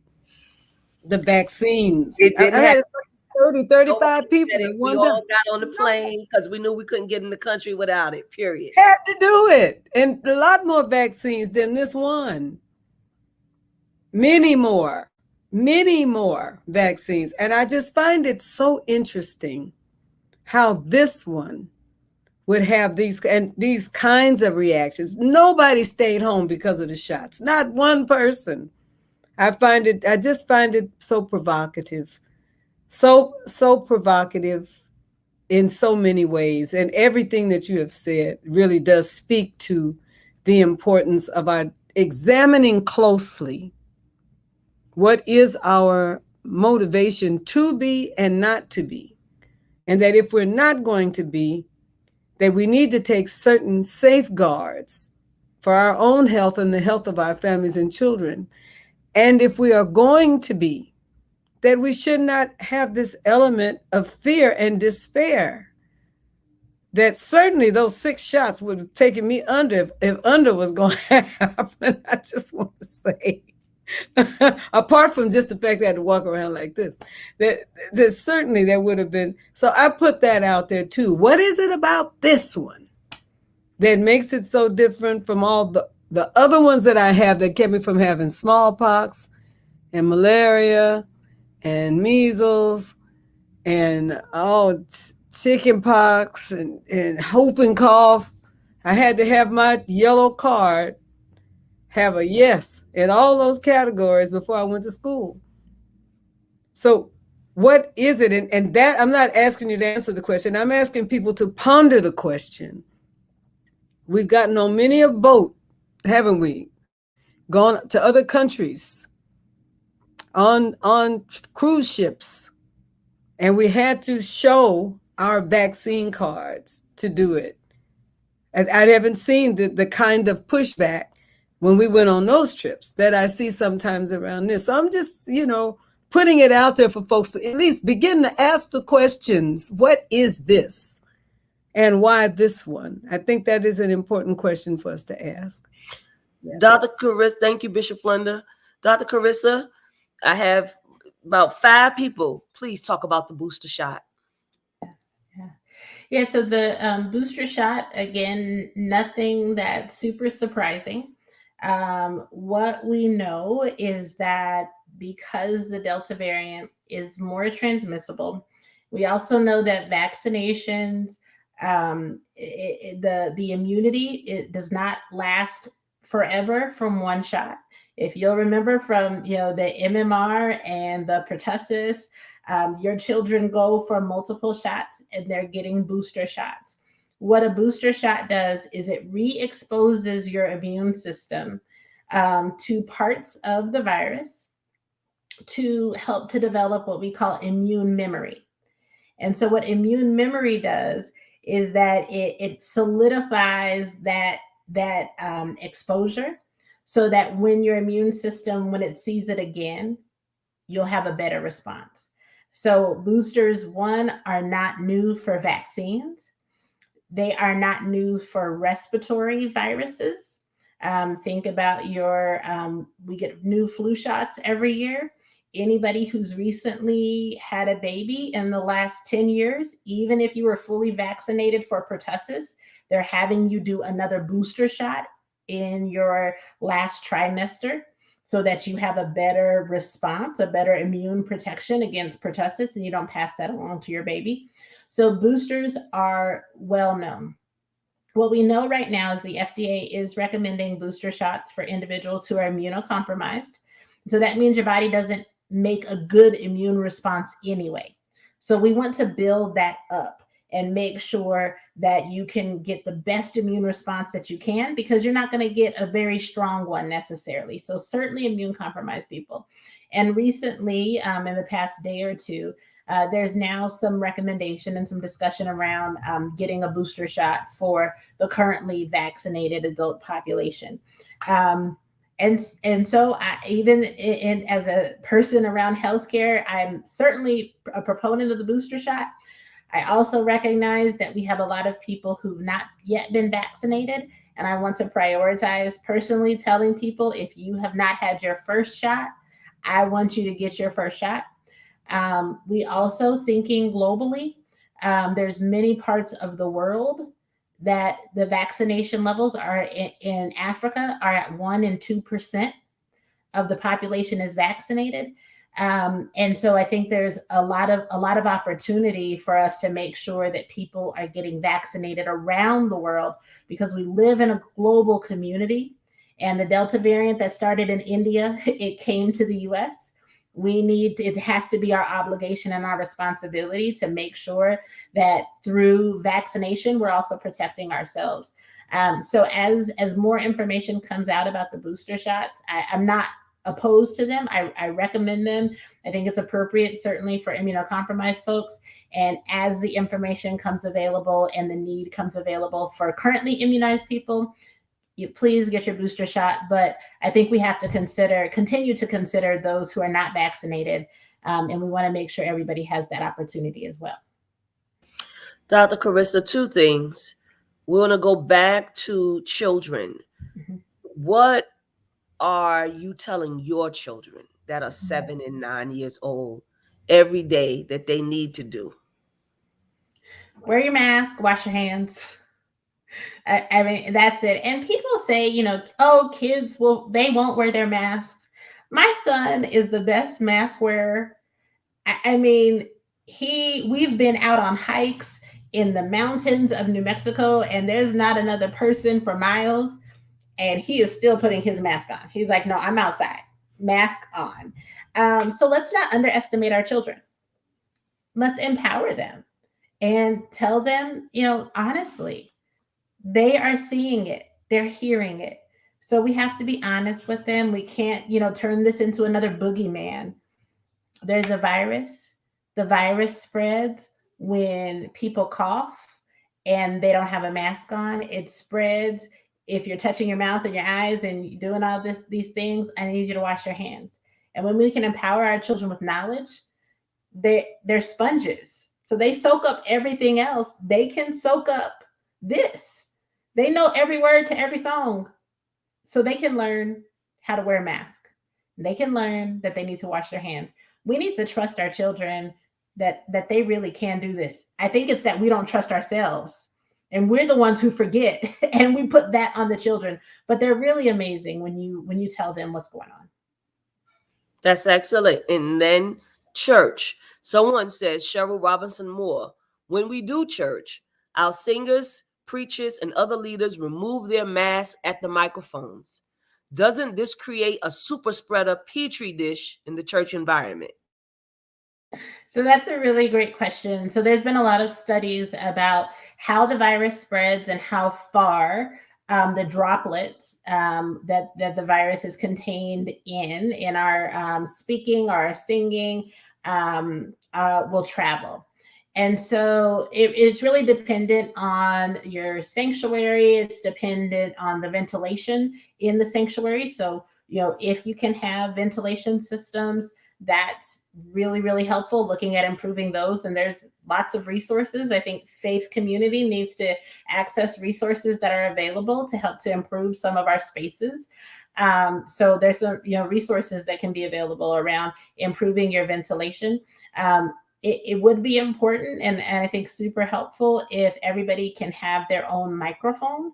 [SPEAKER 3] the vaccines.
[SPEAKER 1] It
[SPEAKER 3] I
[SPEAKER 1] didn't
[SPEAKER 3] had
[SPEAKER 1] happen.
[SPEAKER 3] as much as 30, 35 people at
[SPEAKER 1] We
[SPEAKER 3] one
[SPEAKER 1] all
[SPEAKER 3] time.
[SPEAKER 1] got on the plane because we knew we couldn't get in the country without it, period.
[SPEAKER 3] Had to do it. And a lot more vaccines than this one. Many more vaccines. And I just find it so interesting how this one would have these kinds of reactions. Nobody stayed home because of the shots. Not one person. I just find it so provocative. So provocative in so many ways. And everything that you have said really does speak to the importance of our examining closely what is our motivation to be and not to be. And that if we're not going to be, that we need to take certain safeguards for our own health and the health of our families and children. And if we are going to be, that we should not have this element of fear and despair. That certainly those 6 shots would have taken me under if under was going to happen. I just want to say, apart from just the fact that I had to walk around like this, that certainly there would have been. So I put that out there too. What is it about this one that makes it so different from all the other ones that I have that kept me from having smallpox and malaria and measles and chicken pox and whooping cough? I had to have my yellow card have a yes in all those categories before I went to school. So what is it? And that, I'm not asking you to answer the question. I'm asking people to ponder the question. We've gotten on many a boat, haven't we? Gone to other countries, on cruise ships, and we had to show our vaccine cards to do it. And I haven't seen the kind of pushback when we went on those trips that I see sometimes around this. So I'm just, putting it out there for folks to at least begin to ask the questions. What is this? And why this one? I think that is an important question for us to ask.
[SPEAKER 1] Yeah. Dr. Karissa, thank you, Bishop Flunder. Dr. Karissa, I have about 5 people. Please talk about the booster shot.
[SPEAKER 2] Yeah, so the booster shot, again, nothing that's super surprising. What we know is that because the Delta variant is more transmissible, we also know that vaccinations, the immunity, it does not last forever from one shot. If you'll remember from the MMR and the pertussis, your children go for multiple shots and they're getting booster shots. What a booster shot does is it re-exposes your immune system to parts of the virus to help to develop what we call immune memory. And so what immune memory does is that it solidifies that exposure so that when your immune system, when it sees it again, you'll have a better response. So boosters, one, are not new for vaccines. They are not new for respiratory viruses. Think about we get new flu shots every year. Anybody who's recently had a baby in the last 10 years, even if you were fully vaccinated for pertussis, they're having you do another booster shot in your last trimester so that you have a better response, a better immune protection against pertussis, and you don't pass that along to your baby. So boosters are well known. What we know right now is the FDA is recommending booster shots for individuals who are immunocompromised. So that means your body doesn't make a good immune response anyway. So we want to build that up. and make sure that you can get the best immune response that you can, because you're not going to get a very strong one necessarily. So certainly immune compromised people. And recently, in the past day or two, there's now some recommendation and some discussion around getting a booster shot for the currently vaccinated adult population. And so even as a person around healthcare, I'm certainly a proponent of the booster shot. I also recognize that we have a lot of people who've not yet been vaccinated. And I want to prioritize personally telling people, if you have not had your first shot, I want you to get your first shot. We also thinking globally, there's many parts of the world that the vaccination levels are in Africa are at 1 and 2% of the population is vaccinated. And so I think there's a lot of opportunity for us to make sure that people are getting vaccinated around the world, because we live in a global community. And the Delta variant that started in India, it came to the US. It has to be our obligation and our responsibility to make sure that through vaccination, we're also protecting ourselves. So as more information comes out about the booster shots, I'm not opposed to them. I recommend them. I think it's appropriate, certainly for immunocompromised folks. And as the information comes available and the need comes available for currently immunized people, you please get your booster shot. But I think we have to continue to consider those who are not vaccinated. And we want to make sure everybody has that opportunity as well.
[SPEAKER 1] Dr. Karissa, two things. We want to go back to children. Mm-hmm. What are you telling your children that are 7 and 9 years old every day that they need to do?
[SPEAKER 2] Wear your mask, wash your hands. I mean, that's it. And people say, oh, kids they won't wear their masks. My son is the best mask wearer. I mean, we've been out on hikes in the mountains of New Mexico, and there's not another person for miles, and he is still putting his mask on. He's like, no, I'm outside, mask on. So let's not underestimate our children. Let's empower them and tell them, honestly, they are seeing it, they're hearing it. So we have to be honest with them. We can't, turn this into another boogeyman. There's a virus. The virus spreads when people cough and they don't have a mask on. It spreads if you're touching your mouth and your eyes and doing all these things. I need you to wash your hands. And when we can empower our children with knowledge, they're sponges. So they soak up everything else. They can soak up this. They know every word to every song. So they can learn how to wear a mask. They can learn that they need to wash their hands. We need to trust our children that they really can do this. I think it's that we don't trust ourselves, and we're the ones who forget, and we put that on the children. But they're really amazing when you tell them what's going on.
[SPEAKER 1] That's excellent. And then church. Someone says, Cheryl Robinson Moore, when we do church, our singers, preachers, and other leaders remove their masks at the microphones. Doesn't this create a super spreader petri dish in the church environment?
[SPEAKER 2] So that's a really great question. So there's been a lot of studies about how the virus spreads and how far the droplets that the virus is contained in our speaking or our singing will travel. And so it's really dependent on your sanctuary. It's dependent on the ventilation in the sanctuary. So, if you can have ventilation systems, that's really, really helpful, looking at improving those. And there's lots of resources. I think faith community needs to access resources that are available to help to improve some of our spaces. So there's some, resources that can be available around improving your ventilation. It would be important and I think super helpful if everybody can have their own microphone,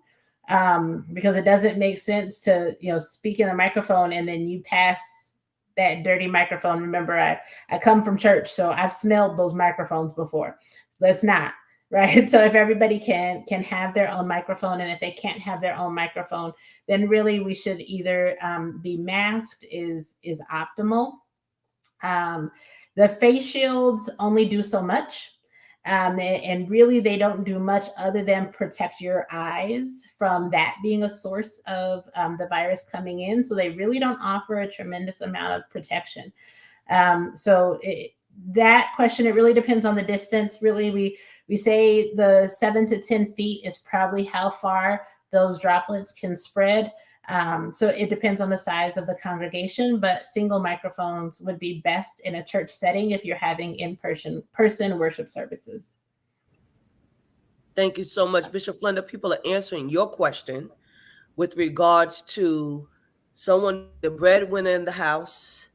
[SPEAKER 2] because it doesn't make sense to, speak in a microphone and then you pass that dirty microphone. Remember, I come from church, so I've smelled those microphones before. Let's not, right? So if everybody can have their own microphone, and if they can't have their own microphone, then really we should either be masked is optimal. The face shields only do so much. And really, they don't do much other than protect your eyes from that being a source of the virus coming in. So they really don't offer a tremendous amount of protection. That question, it really depends on the distance. Really, we say the 7 to 10 feet is probably how far those droplets can spread. So it depends on the size of the congregation, but single microphones would be best in a church setting if you're having in-person worship services.
[SPEAKER 1] Thank you so much, Bishop Flunder. People are answering your question with regards to someone being the breadwinner in the house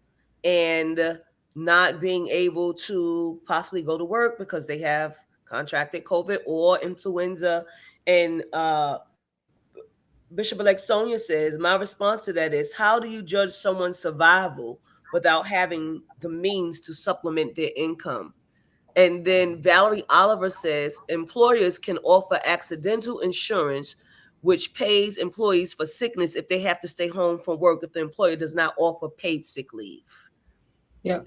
[SPEAKER 1] and not being able to possibly go to work because they have contracted COVID or influenza. And Bishop-elect Sonia says, my response to that is, how do you judge someone's survival without having the means to supplement their income? And then Valerie Oliver says, employers can offer accidental insurance, which pays employees for sickness if they have to stay home from work if the employer does not offer paid sick leave.
[SPEAKER 3] Yeah.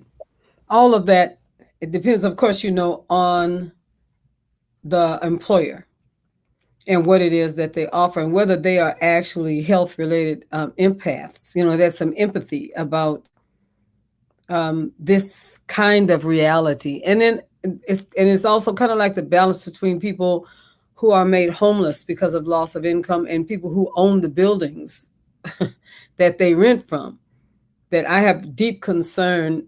[SPEAKER 3] All of that, it depends, of course, on the employer and what it is that they offer and whether they are actually health related empaths. There's some empathy about this kind of reality. And then it's also kind of like the balance between people who are made homeless because of loss of income and people who own the buildings that they rent from. That I have deep concern,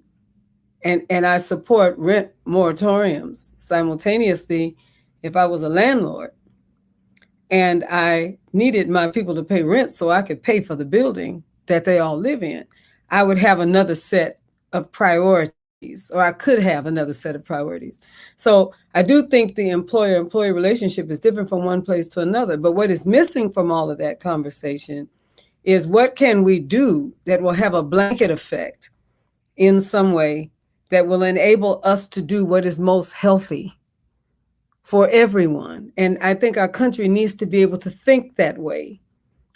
[SPEAKER 3] and I support rent moratoriums simultaneously. If I was a landlord and I needed my people to pay rent so I could pay for the building that they all live in, I would have another set of priorities, or I could have another set of priorities. So I do think the employer-employee relationship is different from one place to another. But what is missing from all of that conversation is what can we do that will have a blanket effect in some way that will enable us to do what is most healthy for everyone. And I think our country needs to be able to think that way.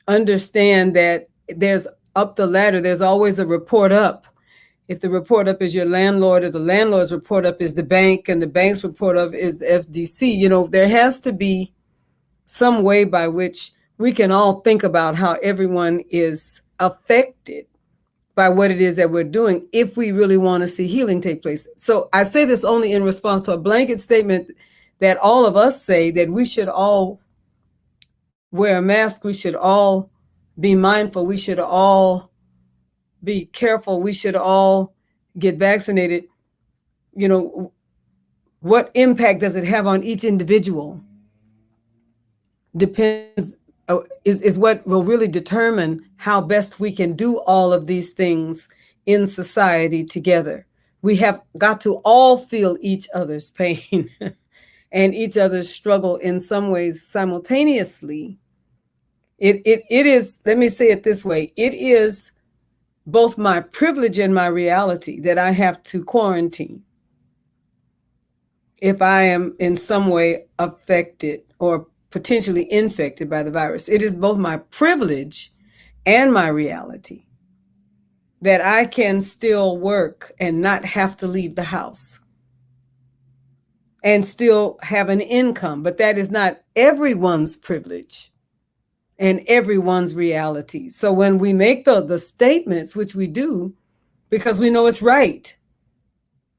[SPEAKER 3] Understand that there's up the ladder, there's always a report up. If the report up is your landlord, or the landlord's report up is the bank, and the bank's report up is the FDC, there has to be some way by which we can all think about how everyone is affected by what it is that we're doing if we really want to see healing take place. So I say this only in response to a blanket statement that all of us say, that we should all wear a mask, we should all be mindful, we should all be careful, we should all get vaccinated. What impact does it have on each individual? Depends, is what will really determine how best we can do all of these things in society together. We have got to all feel each other's pain and each other's struggle in some ways simultaneously. It is, let me say it this way, it is both my privilege and my reality that I have to quarantine if I am in some way affected or potentially infected by the virus. It is both my privilege and my reality that I can still work and not have to leave the house and still have an income. But that is not everyone's privilege and everyone's reality. So when we make the statements, which we do because we know it's right,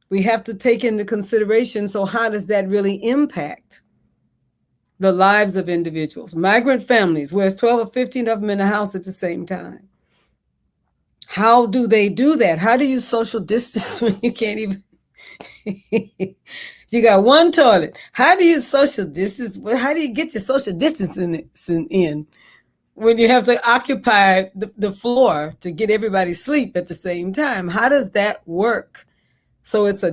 [SPEAKER 3] we have to take into consideration, so how does that really impact the lives of individuals? Migrant families, where it's 12 or 15 of them in the house at the same time. How do they do that? How do you social distance when you can't even... You got one toilet. How do you social distance? How do you get your social distancing in when you have to occupy the floor to get everybody sleep at the same time? How does that work? So it's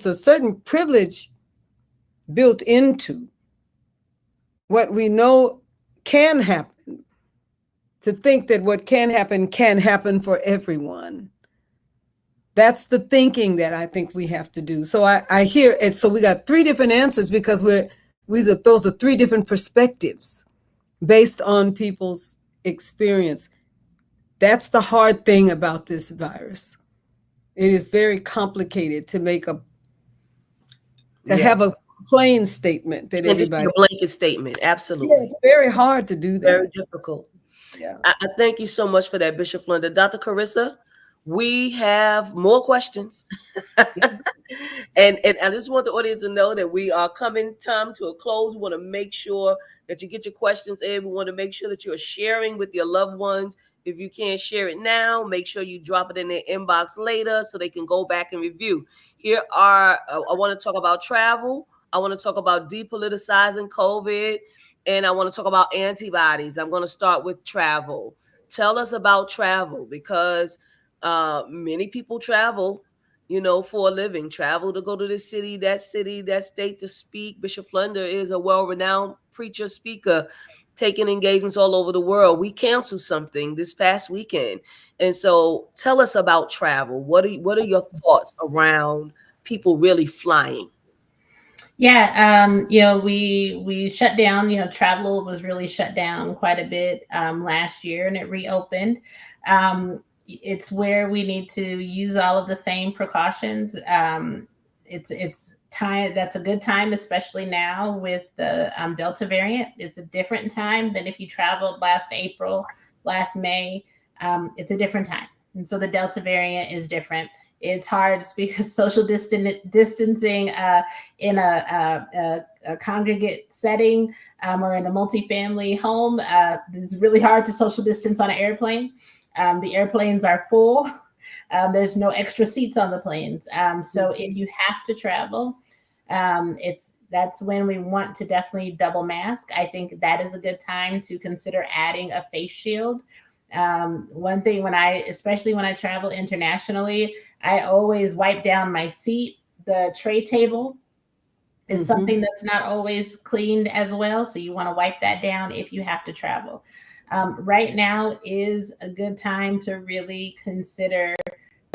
[SPEAKER 3] a certain privilege built into what we know can happen, to think that what can happen for everyone. That's the thinking that I think we have to do. So I hear it. So we got three different answers because those are three different perspectives based on people's experience. That's the hard thing about this virus. It is very complicated to have plain statement that
[SPEAKER 1] And just be
[SPEAKER 3] everybody.
[SPEAKER 1] a blanket statement.
[SPEAKER 3] Yeah,
[SPEAKER 1] Absolutely.
[SPEAKER 3] it's very hard to do
[SPEAKER 1] Very
[SPEAKER 3] that.
[SPEAKER 1] difficult.
[SPEAKER 3] Yeah.
[SPEAKER 1] I thank you so much for that, Bishop Flunder. Dr. Karissa, we have more questions.
[SPEAKER 3] Yes.
[SPEAKER 1] And I just want the audience to know that we are coming time to a close. We want to make sure that you get your questions in. We want to make sure that you're sharing with your loved ones. If you can't share it now, make sure you drop it in their inbox later so they can go back and review. Here are, I want to talk about travel. I want to talk about depoliticizing COVID. And I want to talk about antibodies. I'm going to start with travel. Tell us about travel, because many people travel, for a living, travel to go to this city, that state to speak. Bishop Flunder is a well-renowned preacher, speaker, taking engagements all over the world. We canceled something this past weekend. And so tell us about travel. What are your thoughts around people really flying?
[SPEAKER 2] Yeah, we shut down. Travel was really shut down quite a bit last year, and it reopened. It's where we need to use all of the same precautions. It's time. That's a good time, especially now with the Delta variant. It's a different time than if you traveled last April, last May. It's a different time, and so the Delta variant is different. It's hard to speak of social distancing in a congregate setting or in a multifamily home. It's really hard to social distance on an airplane. The airplanes are full. There's no extra seats on the planes. So if you have to travel, that's when we want to definitely double mask. I think that is a good time to consider adding a face shield. One thing especially when I travel internationally, I always wipe down my seat. The tray table is something that's not always cleaned as well. So you want to wipe that down if you have to travel. Right now is a good time to really consider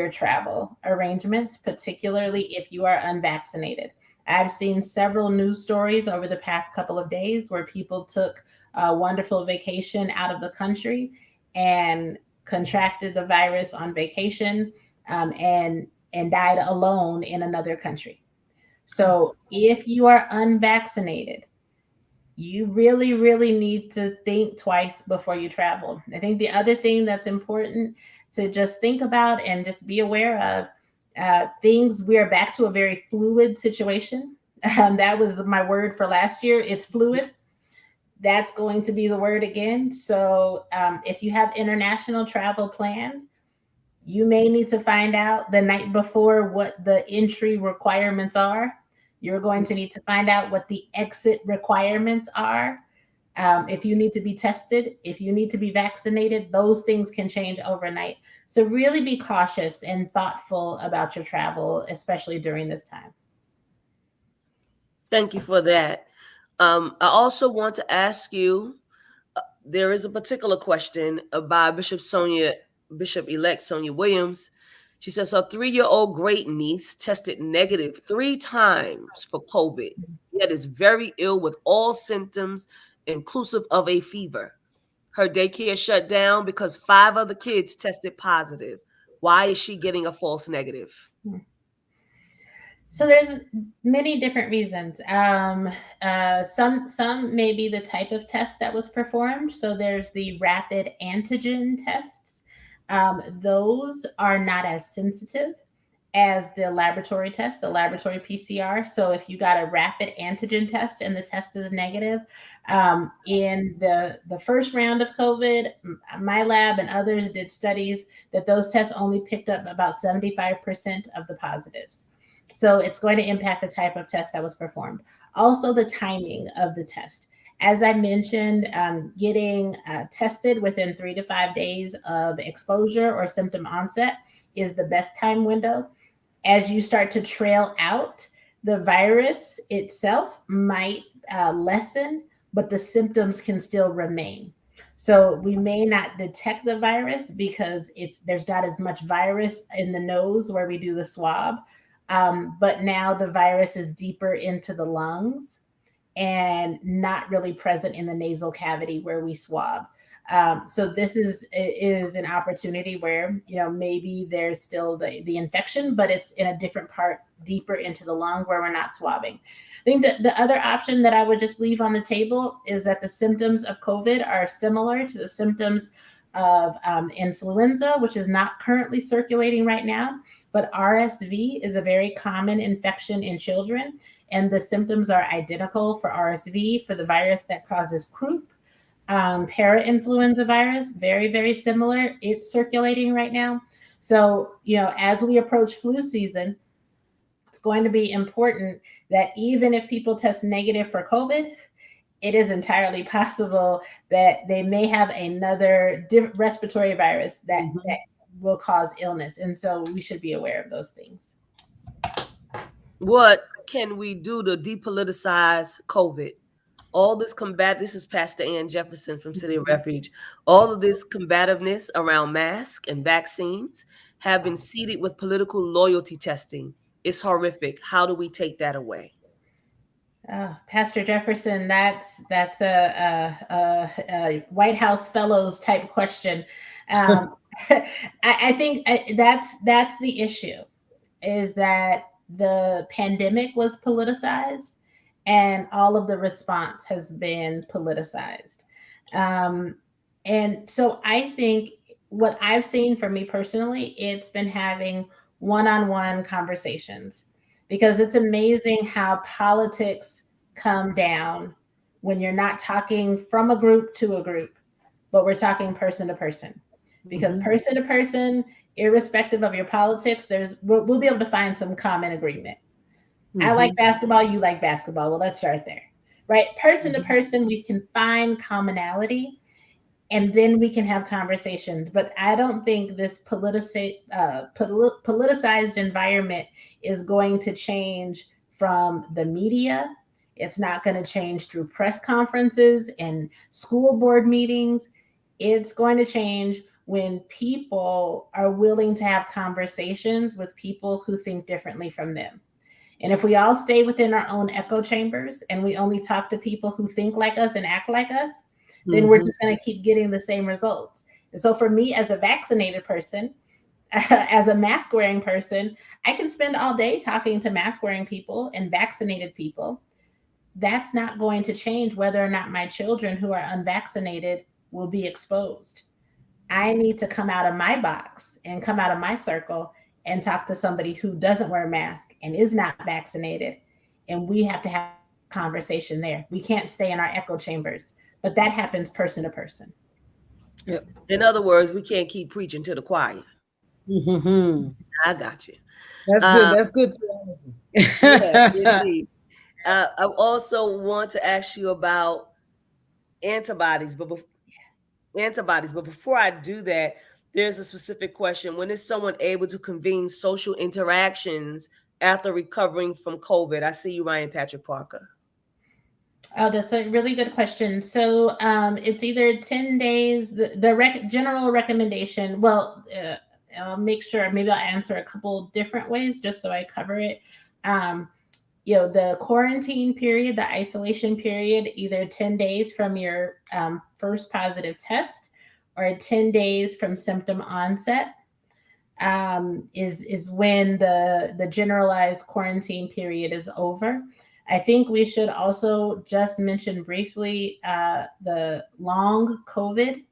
[SPEAKER 2] your travel arrangements, particularly if you are unvaccinated. I've seen several news stories over the past couple of days where people took a wonderful vacation out of the country and contracted the virus on vacation, and died alone in another country. So if you are unvaccinated, you really, really need to think twice before you travel. I think the other thing that's important to just think about and just be aware of, things, we are back to a very fluid situation. That was my word for last year. It's fluid. That's going to be the word again. So if you have international travel planned, you may need to find out the night before what the entry requirements are. You're going to need to find out what the exit requirements are. If you need to be tested, if you need to be vaccinated, those things can change overnight. So really be cautious and thoughtful about your travel, especially during this time.
[SPEAKER 1] Thank you for that. I also want to ask you, there is a particular question by Bishop-elect Sonia Williams. She says her 3-year-old great niece tested negative 3 times for COVID, yet is very ill with all symptoms, inclusive of a fever. Her daycare shut down because 5 other kids tested positive. Why is she getting a false negative?
[SPEAKER 2] So there's many different reasons. Some may be the type of test that was performed. So there's the rapid antigen tests. Those are not as sensitive as the laboratory test, the laboratory PCR. So if you got a rapid antigen test and the test is negative, in the first round of COVID, my lab and others did studies that those tests only picked up about 75% of the positives. So it's going to impact the type of test that was performed. Also, the timing of the test. As I mentioned, getting tested within 3 to 5 days of exposure or symptom onset is the best time window. As you start to trail out, the virus itself might lessen, but the symptoms can still remain. So we may not detect the virus because there's not as much virus in the nose where we do the swab. But now the virus is deeper into the lungs and not really present in the nasal cavity where we swab. So this is an opportunity where, maybe there's still the infection, but it's in a different part deeper into the lung where we're not swabbing. think that the other option that I would just leave on the table is that the symptoms of COVID are similar to the symptoms of influenza, which is not currently circulating right now. But RSV is a very common infection in children, and the symptoms are identical for RSV, for the virus that causes croup. Para-influenza virus, very, very similar. It's circulating right now. So, as we approach flu season, it's going to be important that even if people test negative for COVID, it is entirely possible that they may have another respiratory virus that will cause illness. And so we should be aware of those things.
[SPEAKER 1] What can we do to depoliticize COVID? All this this is Pastor Ann Jefferson from City of Refuge. All of this combativeness around masks and vaccines have been seeded with political loyalty testing. It's horrific. How do we take that away?
[SPEAKER 2] Pastor Jefferson, that's a White House Fellows type question. I think that's the issue, is that the pandemic was politicized and all of the response has been politicized. And so I think what I've seen for me personally, it's been having one-on-one conversations, because it's amazing how politics come down when you're not talking from a group to a group, but we're talking person to person. Because person to person, irrespective of your politics, we'll be able to find some common agreement. I like basketball, you like basketball. Well, let's start there, right? Person to person, we can find commonality, and then we can have conversations. But I don't think this politicized environment is going to change from the media. It's not going to change through press conferences and school board meetings. It's going to change when people are willing to have conversations with people who think differently from them. And if we all stay within our own echo chambers and we only talk to people who think like us and act like us, then we're just going to keep getting the same results. And so for me, as a vaccinated person, as a mask wearing person, I can spend all day talking to mask wearing people and vaccinated people. That's not going to change whether or not my children who are unvaccinated will be exposed. I need to come out of my box and come out of my circle and talk to somebody who doesn't wear a mask and is not vaccinated. And we have to have a conversation there. We can't stay in our echo chambers, but that happens person to person.
[SPEAKER 1] Yep. In other words, we can't keep preaching to the choir. I got you.
[SPEAKER 3] That's good. That's good theology.
[SPEAKER 1] Yeah, indeed. I also want to ask you about antibodies, but before I do that, there's a specific question. When is someone able to convene social interactions after recovering from COVID? I see you, Ryan Patrick Parker.
[SPEAKER 2] Oh, that's a really good question. So it's either 10 days, the general recommendation. Well, I'll make sure, maybe I'll answer a couple different ways just so I cover it. The quarantine period, the isolation period, either 10 days from your first positive test or 10 days from symptom onset is when the generalized quarantine period is over. I think we should also just mention briefly the long COVID.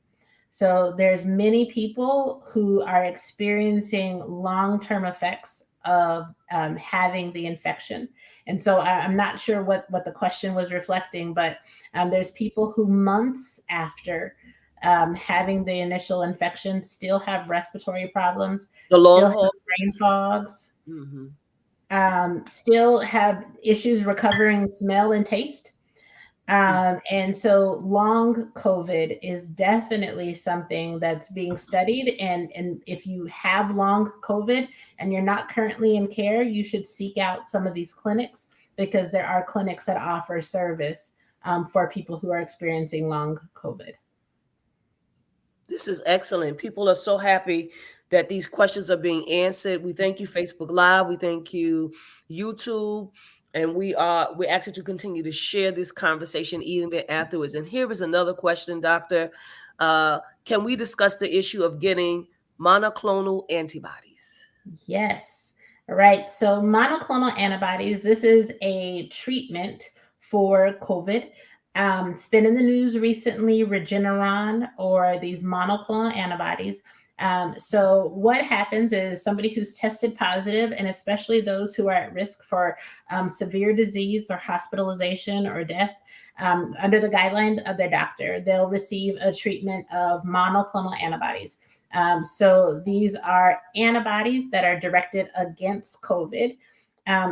[SPEAKER 2] So there's many people who are experiencing long-term effects of having the infection. And so I'm not sure what the question was reflecting, but there's people who months after having the initial infection still have respiratory problems, still have brain fogs, still have issues recovering smell and taste. And so long COVID is definitely something that's being studied. And if you have long COVID and you're not currently in care, you should seek out some of these clinics, because there are clinics that offer service for people who are experiencing long COVID.
[SPEAKER 1] This is excellent. People are so happy that these questions are being answered. We thank you, Facebook Live. We thank you, YouTube. And we're actually to continue to share this conversation even afterwards. And here is another question, Doctor. Can we discuss the issue of getting monoclonal antibodies?
[SPEAKER 2] Yes. Right. So monoclonal antibodies, this is a treatment for COVID. It's been in the news recently, Regeneron or these monoclonal antibodies. So what happens is somebody who's tested positive, and especially those who are at risk for severe disease or hospitalization or death, under the guideline of their doctor, they'll receive a treatment of monoclonal antibodies. So these are antibodies that are directed against COVID.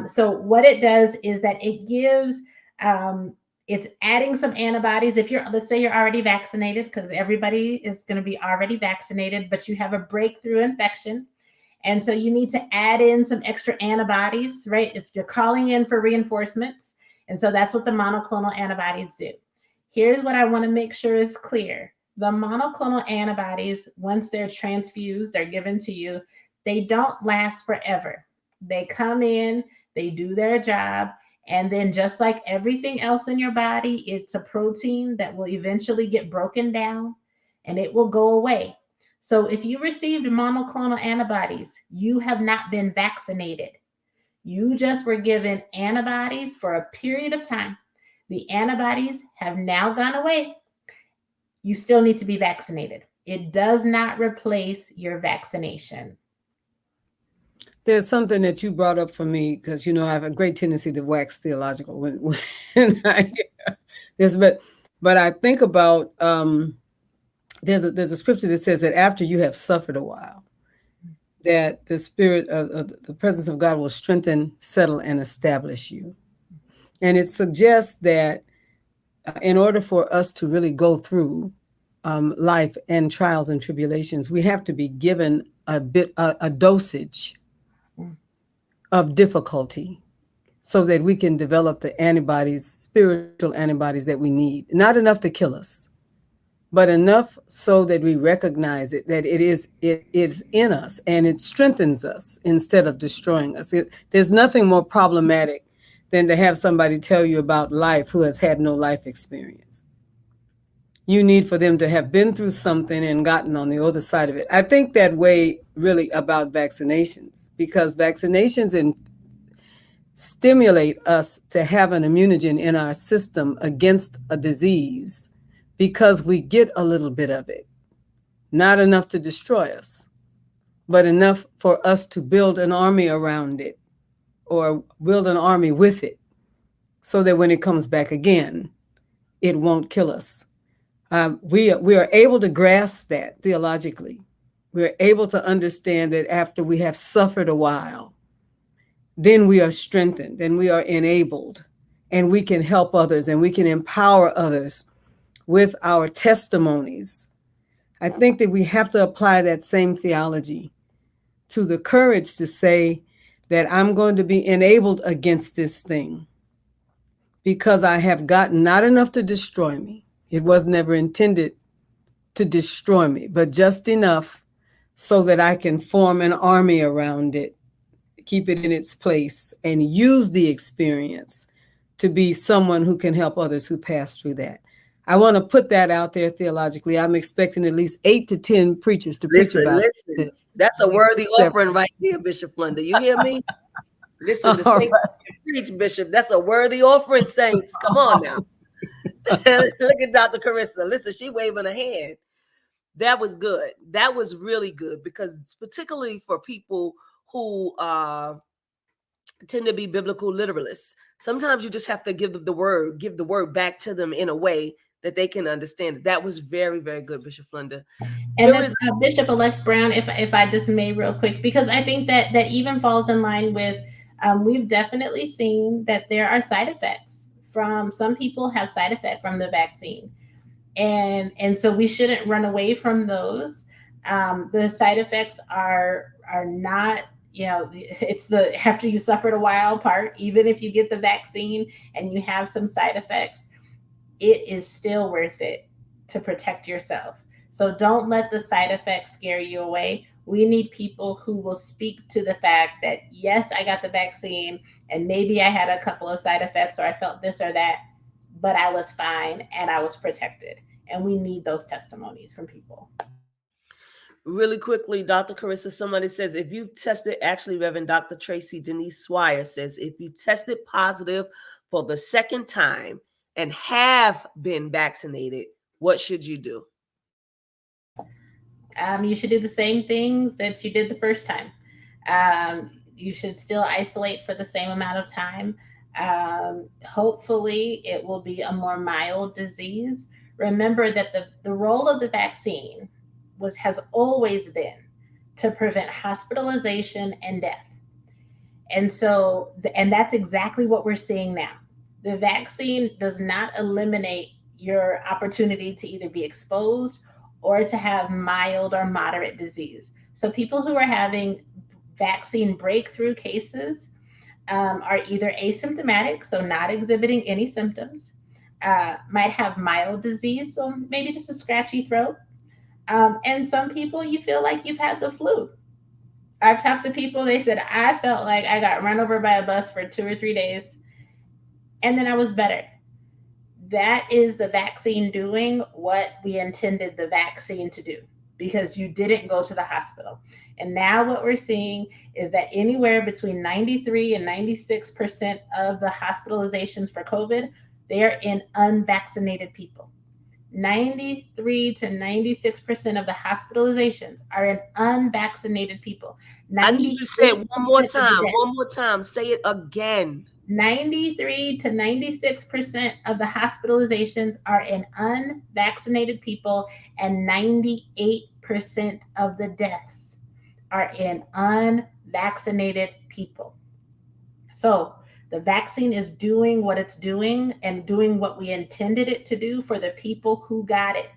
[SPEAKER 2] So what it does is that it gives, it's adding some antibodies. If you're, let's say you're already vaccinated, because everybody is going to be already vaccinated, but you have a breakthrough infection. And so you need to add in some extra antibodies, right? It's, you're calling in for reinforcements. And so that's what the monoclonal antibodies do. Here's what I want to make sure is clear. The monoclonal antibodies, once they're transfused, they're given to you, they don't last forever. They come in, they do their job, and then just like everything else in your body, it's a protein that will eventually get broken down and it will go away. So if you received monoclonal antibodies, you have not been vaccinated. You just were given antibodies for a period of time. The antibodies have now gone away. You still need to be vaccinated. It does not replace your vaccination.
[SPEAKER 3] There's something that you brought up for me because you know I have a great tendency to wax theological when I hear this, but I think about there's a scripture that says that after you have suffered a while, that the spirit of the presence of God will strengthen, settle, and establish you, and it suggests that in order for us to really go through life and trials and tribulations, we have to be given a dosage of difficulty so that we can develop the antibodies, spiritual antibodies that we need. Not enough to kill us, but enough so that we recognize it, that it is in us and it strengthens us instead of destroying us. There's nothing more problematic than to have somebody tell you about life who has had no life experience. You need for them to have been through something and gotten on the other side of it. I think that way really about vaccinations, because vaccinations stimulate us to have an immunogen in our system against a disease because we get a little bit of it. Not enough to destroy us, but enough for us to build an army around it or build an army with it so that when it comes back again, it won't kill us. We are able to grasp that theologically. We're able to understand that after we have suffered a while, then we are strengthened and we are enabled and we can help others and we can empower others with our testimonies. I think that we have to apply that same theology to the courage to say that I'm going to be enabled against this thing because I have gotten not enough to destroy me. It was never intended to destroy me, but just enough so that I can form an army around it, keep it in its place, and use the experience to be someone who can help others who pass through that. I want to put that out there theologically. I'm expecting at least 8 to 10 preachers to preach about it.
[SPEAKER 1] That's a worthy offering right there, Bishop Flunder. You hear me? Listen, the saints preach, Bishop. That's a worthy offering, saints. Come on now. Look at Dr. Karissa. Listen, she waving a hand. That was good. That was really good because particularly for people who tend to be biblical literalists, sometimes you just have to give the word back to them in a way that they can understand it. That was very, very good, Bishop Flunder.
[SPEAKER 2] And that's Bishop-elect Brown, if I just may real quick, because I think that even falls in line with, we've definitely seen that there are side effects from, some people have side effects from the vaccine. And so we shouldn't run away from those. The side effects are not, it's the after you suffered a while part. Even if you get the vaccine and you have some side effects, it is still worth it to protect yourself. So don't let the side effects scare you away. We need people who will speak to the fact that, yes, I got the vaccine and maybe I had a couple of side effects or I felt this or that, but I was fine and I was protected. And we need those testimonies from people.
[SPEAKER 1] Really quickly, Dr. Karissa, somebody says, if you tested, actually, Reverend Dr. Tracy Denise Swire says, if you tested positive for the second time and have been vaccinated, what should you do?
[SPEAKER 2] You should do the same things that you did the first time. You should still isolate for the same amount of time. Hopefully, it will be a more mild disease. Remember that the role of the vaccine has always been to prevent hospitalization and death. And so, and that's exactly what we're seeing now. The vaccine does not eliminate your opportunity to either be exposed or to have mild or moderate disease. So people who are having vaccine breakthrough cases are either asymptomatic, so not exhibiting any symptoms, might have mild disease, so maybe just a scratchy throat. And some people, you feel like you've had the flu. I've talked to people, they said, I felt like I got run over by a bus for 2 or 3 days, and then I was better. That is the vaccine doing what we intended the vaccine to do, because you didn't go to the hospital. And now what we're seeing is that anywhere between 93 and 96% of the hospitalizations for COVID, they are in unvaccinated people. 93 to 96% of the hospitalizations are in unvaccinated people.
[SPEAKER 1] I need you to say it one more time. One more time. Say it again.
[SPEAKER 2] 93 to 96% of the hospitalizations are in unvaccinated people, and 98% of the deaths are in unvaccinated people. So the vaccine is doing what it's doing and doing what we intended it to do for the people who got it.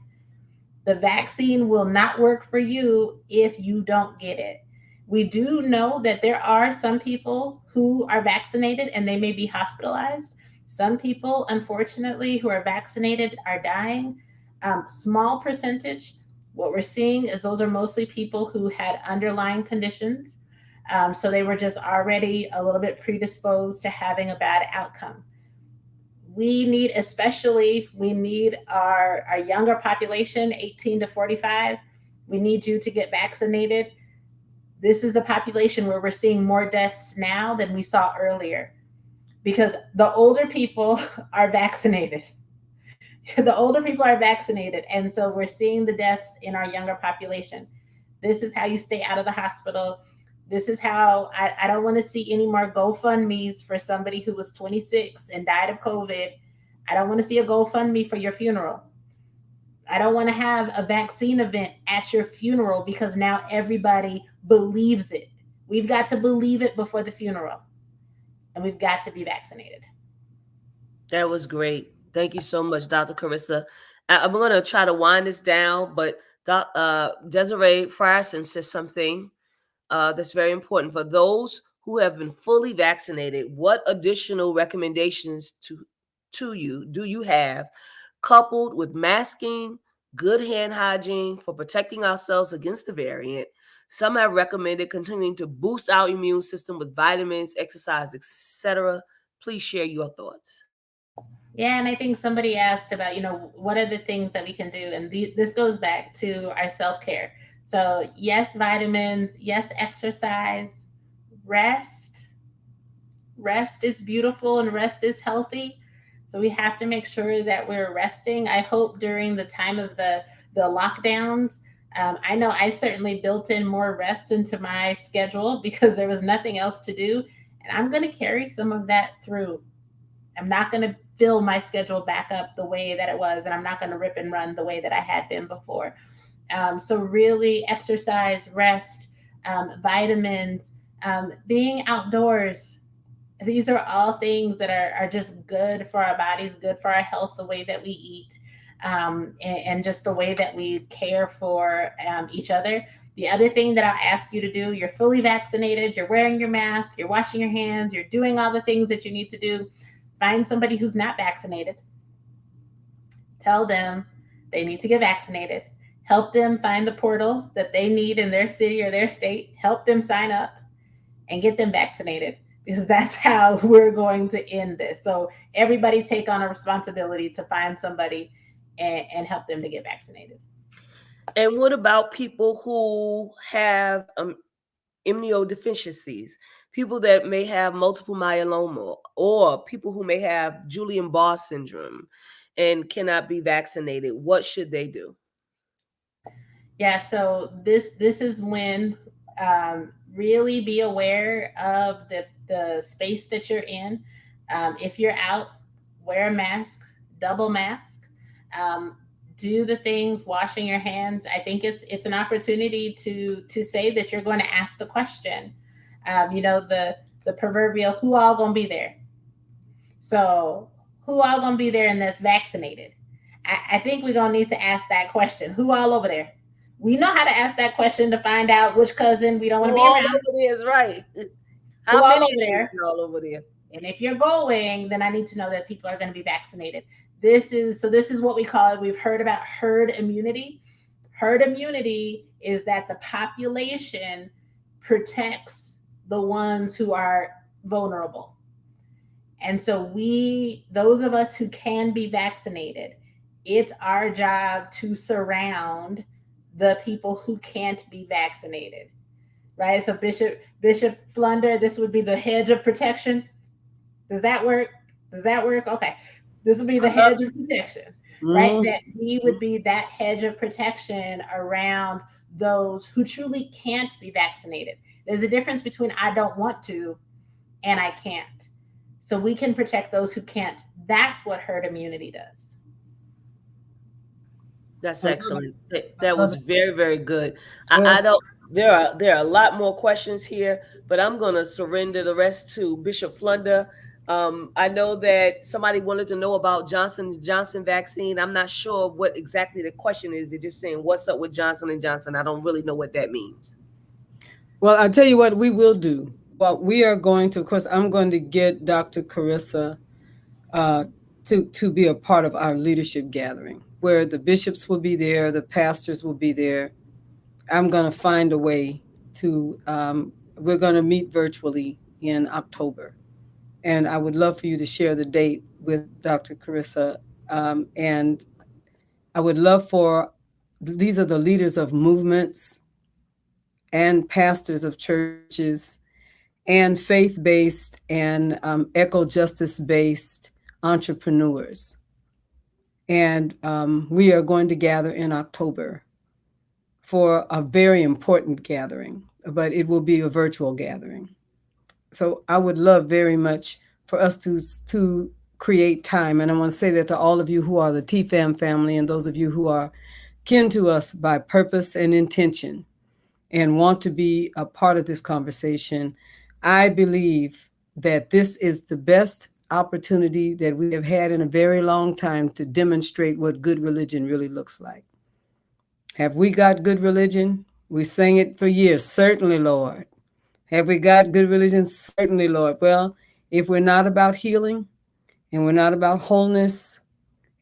[SPEAKER 2] The vaccine will not work for you if you don't get it. We do know that there are some people who are vaccinated and they may be hospitalized. Some people, unfortunately, who are vaccinated are dying. Small percentage. What we're seeing is those are mostly people who had underlying conditions. So they were just already a little bit predisposed to having a bad outcome. We need our younger population, 18 to 45. We need you to get vaccinated. This is the population where we're seeing more deaths now than we saw earlier, because the older people are vaccinated. The older people are vaccinated. And so we're seeing the deaths in our younger population. This is how you stay out of the hospital. This is how I don't want to see any more GoFundMes for somebody who was 26 and died of COVID. I don't want to see a GoFundMe for your funeral. I don't want to have a vaccine event at your funeral, because now everybody believes it. We've got to believe it before the funeral, and we've got to be vaccinated.
[SPEAKER 1] That was great. Thank you so much, Dr. Karissa. I'm going to try to wind this down, but Desiree Frierson says something that's very important. For those who have been fully vaccinated, what additional recommendations to you do you have, coupled with masking, good hand hygiene for protecting ourselves against the variant? Some have recommended continuing to boost our immune system with vitamins, exercise, etc. Please share your thoughts.
[SPEAKER 2] Yeah, and I think somebody asked about, what are the things that we can do? And this goes back to our self-care. So yes, vitamins, yes, exercise, rest. Rest is beautiful and rest is healthy. So we have to make sure that we're resting. I hope during the time of the lockdowns, I know I certainly built in more rest into my schedule because there was nothing else to do. And I'm going to carry some of that through. I'm not going to fill my schedule back up the way that it was, and I'm not going to rip and run the way that I had been before. So really exercise, rest, vitamins, being outdoors. These are all things that are just good for our bodies, good for our health, the way that we eat, and just the way that we care for each other. The other thing that I'll ask you to do, you're fully vaccinated, you're wearing your mask, you're washing your hands, you're doing all the things that you need to do. Find somebody who's not vaccinated. Tell them they need to get vaccinated. Help them find the portal that they need in their city or their state. Help them sign up and get them vaccinated, because that's how we're going to end this. So everybody take on a responsibility to find somebody and help them to get vaccinated.
[SPEAKER 1] And what about people who have immunodeficiencies? People that may have multiple myeloma, or people who may have Guillain-Barré syndrome and cannot be vaccinated. What should they do?
[SPEAKER 2] Yeah, so this is when really be aware of the space that you're in. If you're out, wear a mask, double mask. Um, do the things, washing your hands. I think it's an opportunity to say that you're going to ask the question. The proverbial who all gonna be there. So who all gonna be there and that's vaccinated? I think we're gonna need to ask that question. Who all over there? We know how to ask that question to find out which cousin we don't want
[SPEAKER 1] Who
[SPEAKER 2] to be
[SPEAKER 1] all
[SPEAKER 2] around.
[SPEAKER 1] over there is right?
[SPEAKER 2] Who
[SPEAKER 1] How
[SPEAKER 2] all
[SPEAKER 1] many
[SPEAKER 2] over
[SPEAKER 1] of them
[SPEAKER 2] there?
[SPEAKER 1] is all over there?
[SPEAKER 2] And if you're going, then I need to know that people are going to be vaccinated. This is what we call it. We've heard about herd immunity. Herd immunity is that the population protects the ones who are vulnerable. And so those of us who can be vaccinated, it's our job to surround the people who can't be vaccinated. Right? So Bishop Flunder, this would be the hedge of protection. Does that work? Does that work? Okay. This would be the
[SPEAKER 1] I love
[SPEAKER 2] hedge of protection, right?
[SPEAKER 3] Mhm.
[SPEAKER 2] That we would be that hedge of protection around those who truly can't be vaccinated. There's a difference between I don't want to and I can't. So we can protect those who can't. That's what herd immunity does.
[SPEAKER 1] That's
[SPEAKER 3] I love it.
[SPEAKER 1] excellent. That
[SPEAKER 3] I love
[SPEAKER 1] was
[SPEAKER 3] it.
[SPEAKER 1] very, very good. I
[SPEAKER 3] Well,
[SPEAKER 1] don't. There are a lot more questions here, but I'm going to surrender the rest to Bishop Flunder. I know that somebody wanted to know about Johnson vaccine. I'm not sure what exactly the question is. They're just saying, "What's up with Johnson?" I don't really know what that means.
[SPEAKER 3] well, I'll tell you what we will do. Well, we are going to, of course, I'm going to get Dr. Karissa uh, to be a part of our leadership gathering, where the bishops will be there, the pastors will be there. I'm going to find a way to. We're going to meet virtually in October, and I would love for you to share the date with Dr. Karissa. And I would love for these are the leaders of movements and pastors of churches and faith based and eco justice based entrepreneurs. And we are going to gather in October for a very important gathering, but it will be a virtual gathering. So I would love very much for us to create time. And I want to say that to all of you who are the TFAM family and those of you who are kin to us by purpose and intention and want to be a part of this conversation. I believe that this is the best opportunity that we have had in a very long time to demonstrate what good religion really looks like. Have we got good religion? We sang it for years. Certainly, Lord. Have we got good religion? Certainly, Lord. Well, if we're not about healing and we're not about wholeness,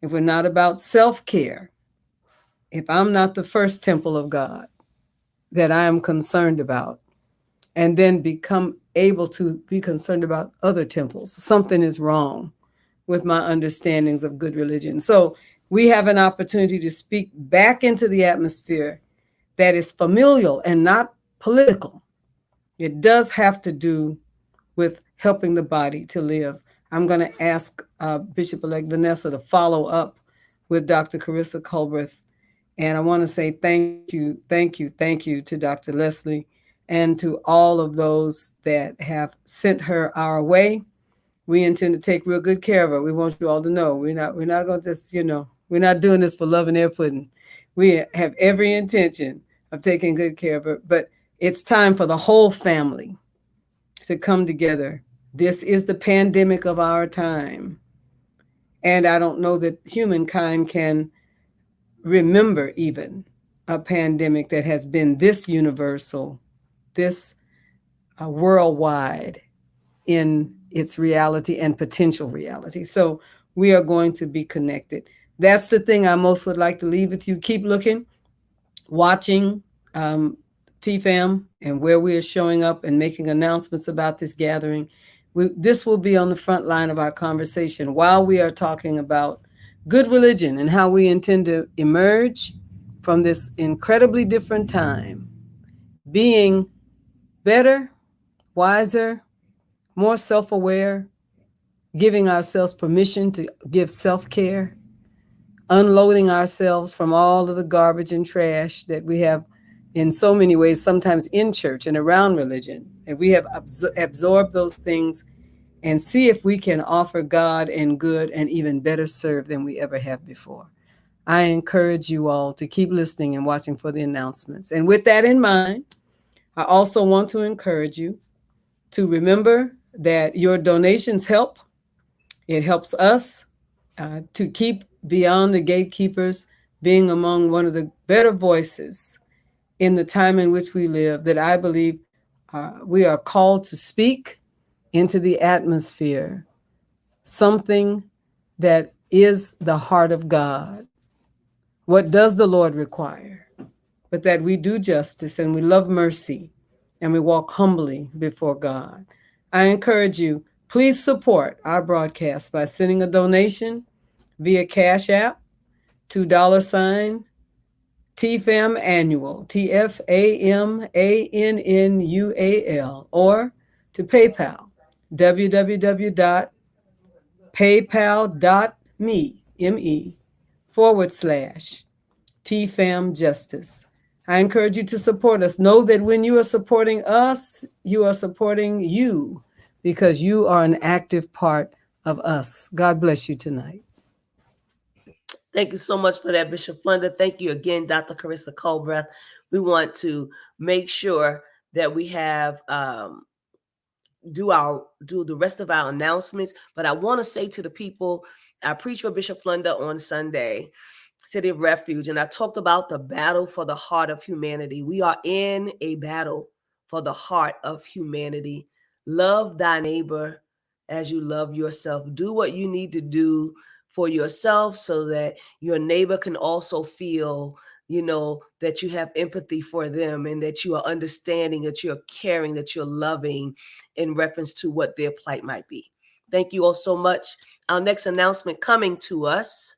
[SPEAKER 3] if we're not about self care, if I'm not the first temple of God that I am concerned about, and then become able to be concerned about other temples, something is wrong with my understandings of good religion. So we have an opportunity to speak back into the atmosphere that is familial and not political. It does have to do with helping the body to live. I'm going to ask Bishop-elect Vanessa to follow up with Dr. Karissa Culbreath. And I want to say thank you to Dr. Leslie and to all of those that have sent her our way. We intend to take real good care of her. We want you all to know we're not going to just, we're not doing this for love and air pudding. We have every intention of taking good care of her, but it's time for the whole family to come together. This is the pandemic of our time. And I don't know that humankind can remember even a pandemic that has been this universal, this worldwide in its reality and potential reality. So we are going to be connected. That's the thing I most would like to leave with you. Keep looking, watching TFAM and where we are showing up and making announcements about this gathering. This will be on the front line of our conversation while we are talking about good religion and how we intend to emerge from this incredibly different time, being better, wiser, more self aware, giving ourselves permission to give self care, unloading ourselves from all of the garbage and trash that we have in so many ways, sometimes in church and around religion. And we have absorbed those things and see if we can offer God and good and even better serve than we ever have before. I encourage you all to keep listening and watching for the announcements. And with that in mind, I also want to encourage you to remember that your donations help. It helps us to keep Beyond the Gatekeepers being among one of the better voices in the time in which we live, that I believe we are called to speak into the atmosphere something that is the heart of God. What does the Lord require? But that we do justice and we love mercy and we walk humbly before God. I encourage you, please support our broadcast by sending a donation via Cash App to $ TFAM Annual, TFAMANNUAL, or to PayPal, www.paypal.me/TFAM Justice. I encourage you to support us. Know that when you are supporting us, you are supporting you because you are an active part of us. God bless you tonight.
[SPEAKER 1] Thank you so much for that, Bishop Flunder. Thank you again, Dr. Karissa Culbreath. We want to make sure that we have do the rest of our announcements. But I want to say to the people, I preached for Bishop Flunder on Sunday, City of Refuge, and I talked about the battle for the heart of humanity. We are in a battle for the heart of humanity. Love thy neighbor as you love yourself. Do what you need to do for yourself so that your neighbor can also feel, that you have empathy for them and that you are understanding, that you're caring, that you're loving in reference to what their plight might be. Thank you all so much. Our next announcement coming to us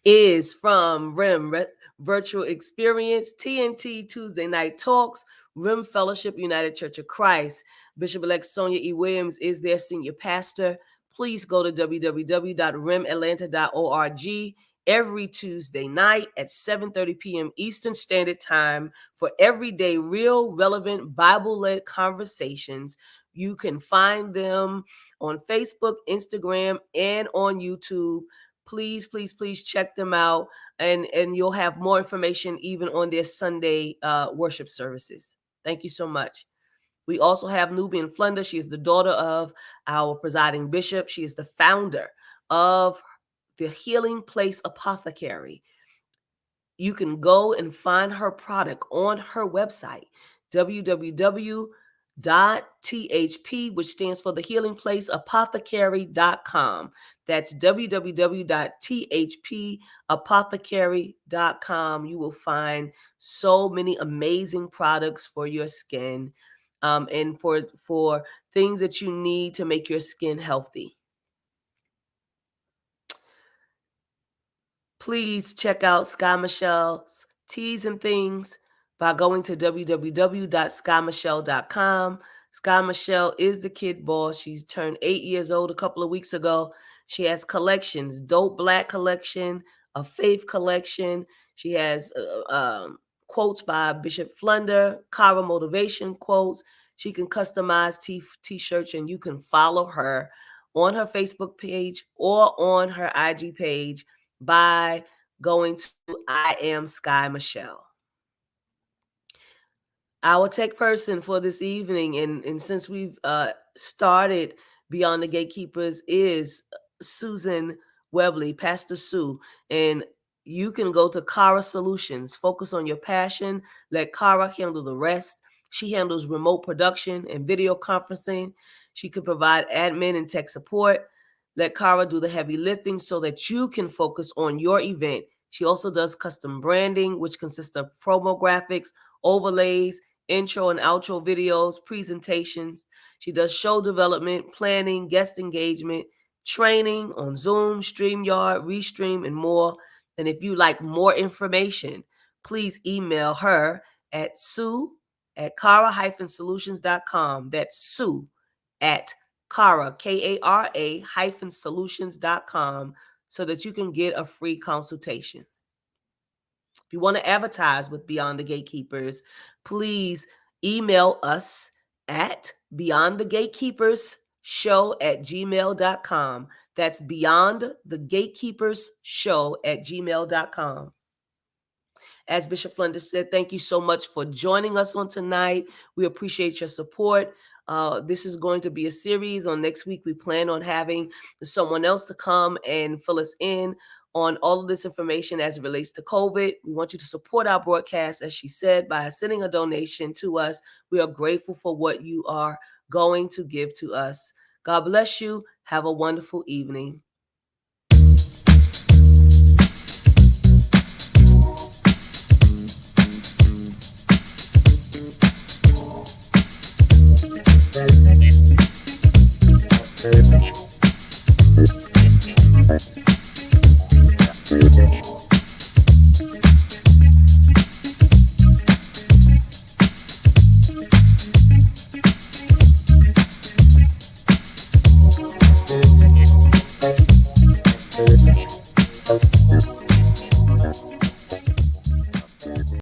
[SPEAKER 1] is from RIM, Virtual Experience, TNT Tuesday Night Talks, RIM Fellowship United Church of Christ. Bishop-elect Sonia E. Williams is their senior pastor. Please go to www.rimatlanta.org every Tuesday night at 7:30 p.m. Eastern Standard Time for everyday real, relevant, Bible-led conversations. You can find them on Facebook, Instagram, and on YouTube. Please, please, please check them out, and you'll have more information even on their Sunday worship services. Thank you so much. We also have Nubian Flunder. She is the daughter of our presiding bishop. She is the founder of the Healing Place Apothecary. You can go and find her product on her website, www.thp, which stands for the Healing Place Apothecary.com. That's www.thpapothecary.com. You will find so many amazing products for your skin, and for things that you need to make your skin healthy. Please check out Sky Michelle's Teas and Things by going to www.skymichelle.com. Sky Michelle is the kid boss. She's turned 8 years old a couple of weeks ago. She has collections, Dope Black collection, a Faith collection. She has quotes by Bishop Flunder, Kara motivation quotes. She can customize t-shirts, and you can follow her on her Facebook page or on her IG page by going to I Am Sky Michelle. Our tech person for this evening, and since we've started Beyond the Gatekeepers, is Susan Webley, Pastor Sue. And you can go to Kara Solutions. Focus on your passion. Let Kara handle the rest. She handles remote production and video conferencing. She can provide admin and tech support. Let Kara do the heavy lifting so that you can focus on your event. She also does custom branding, which consists of promo graphics, overlays, intro and outro videos, presentations. She does show development, planning, guest engagement, training on Zoom, StreamYard, Restream, and more. And if you like more information, please email her at sue@kara-solutions.com. That's Sue at Kara, KARA-solutions.com, so that you can get a free consultation. If you want to advertise with Beyond the Gatekeepers, please email us at beyondthegatekeepersshow@gmail.com. That's beyondthegatekeepersshow@gmail.com. As Bishop Flunder said, thank you so much for joining us on tonight. We appreciate your support. This is going to be a series. On next week, we plan on having someone else to come and fill us in on all of this information as it relates to COVID. We want you to support our broadcast, as she said, by sending a donation to us. We are grateful for what you are going to give to us. God bless you. Have a wonderful evening.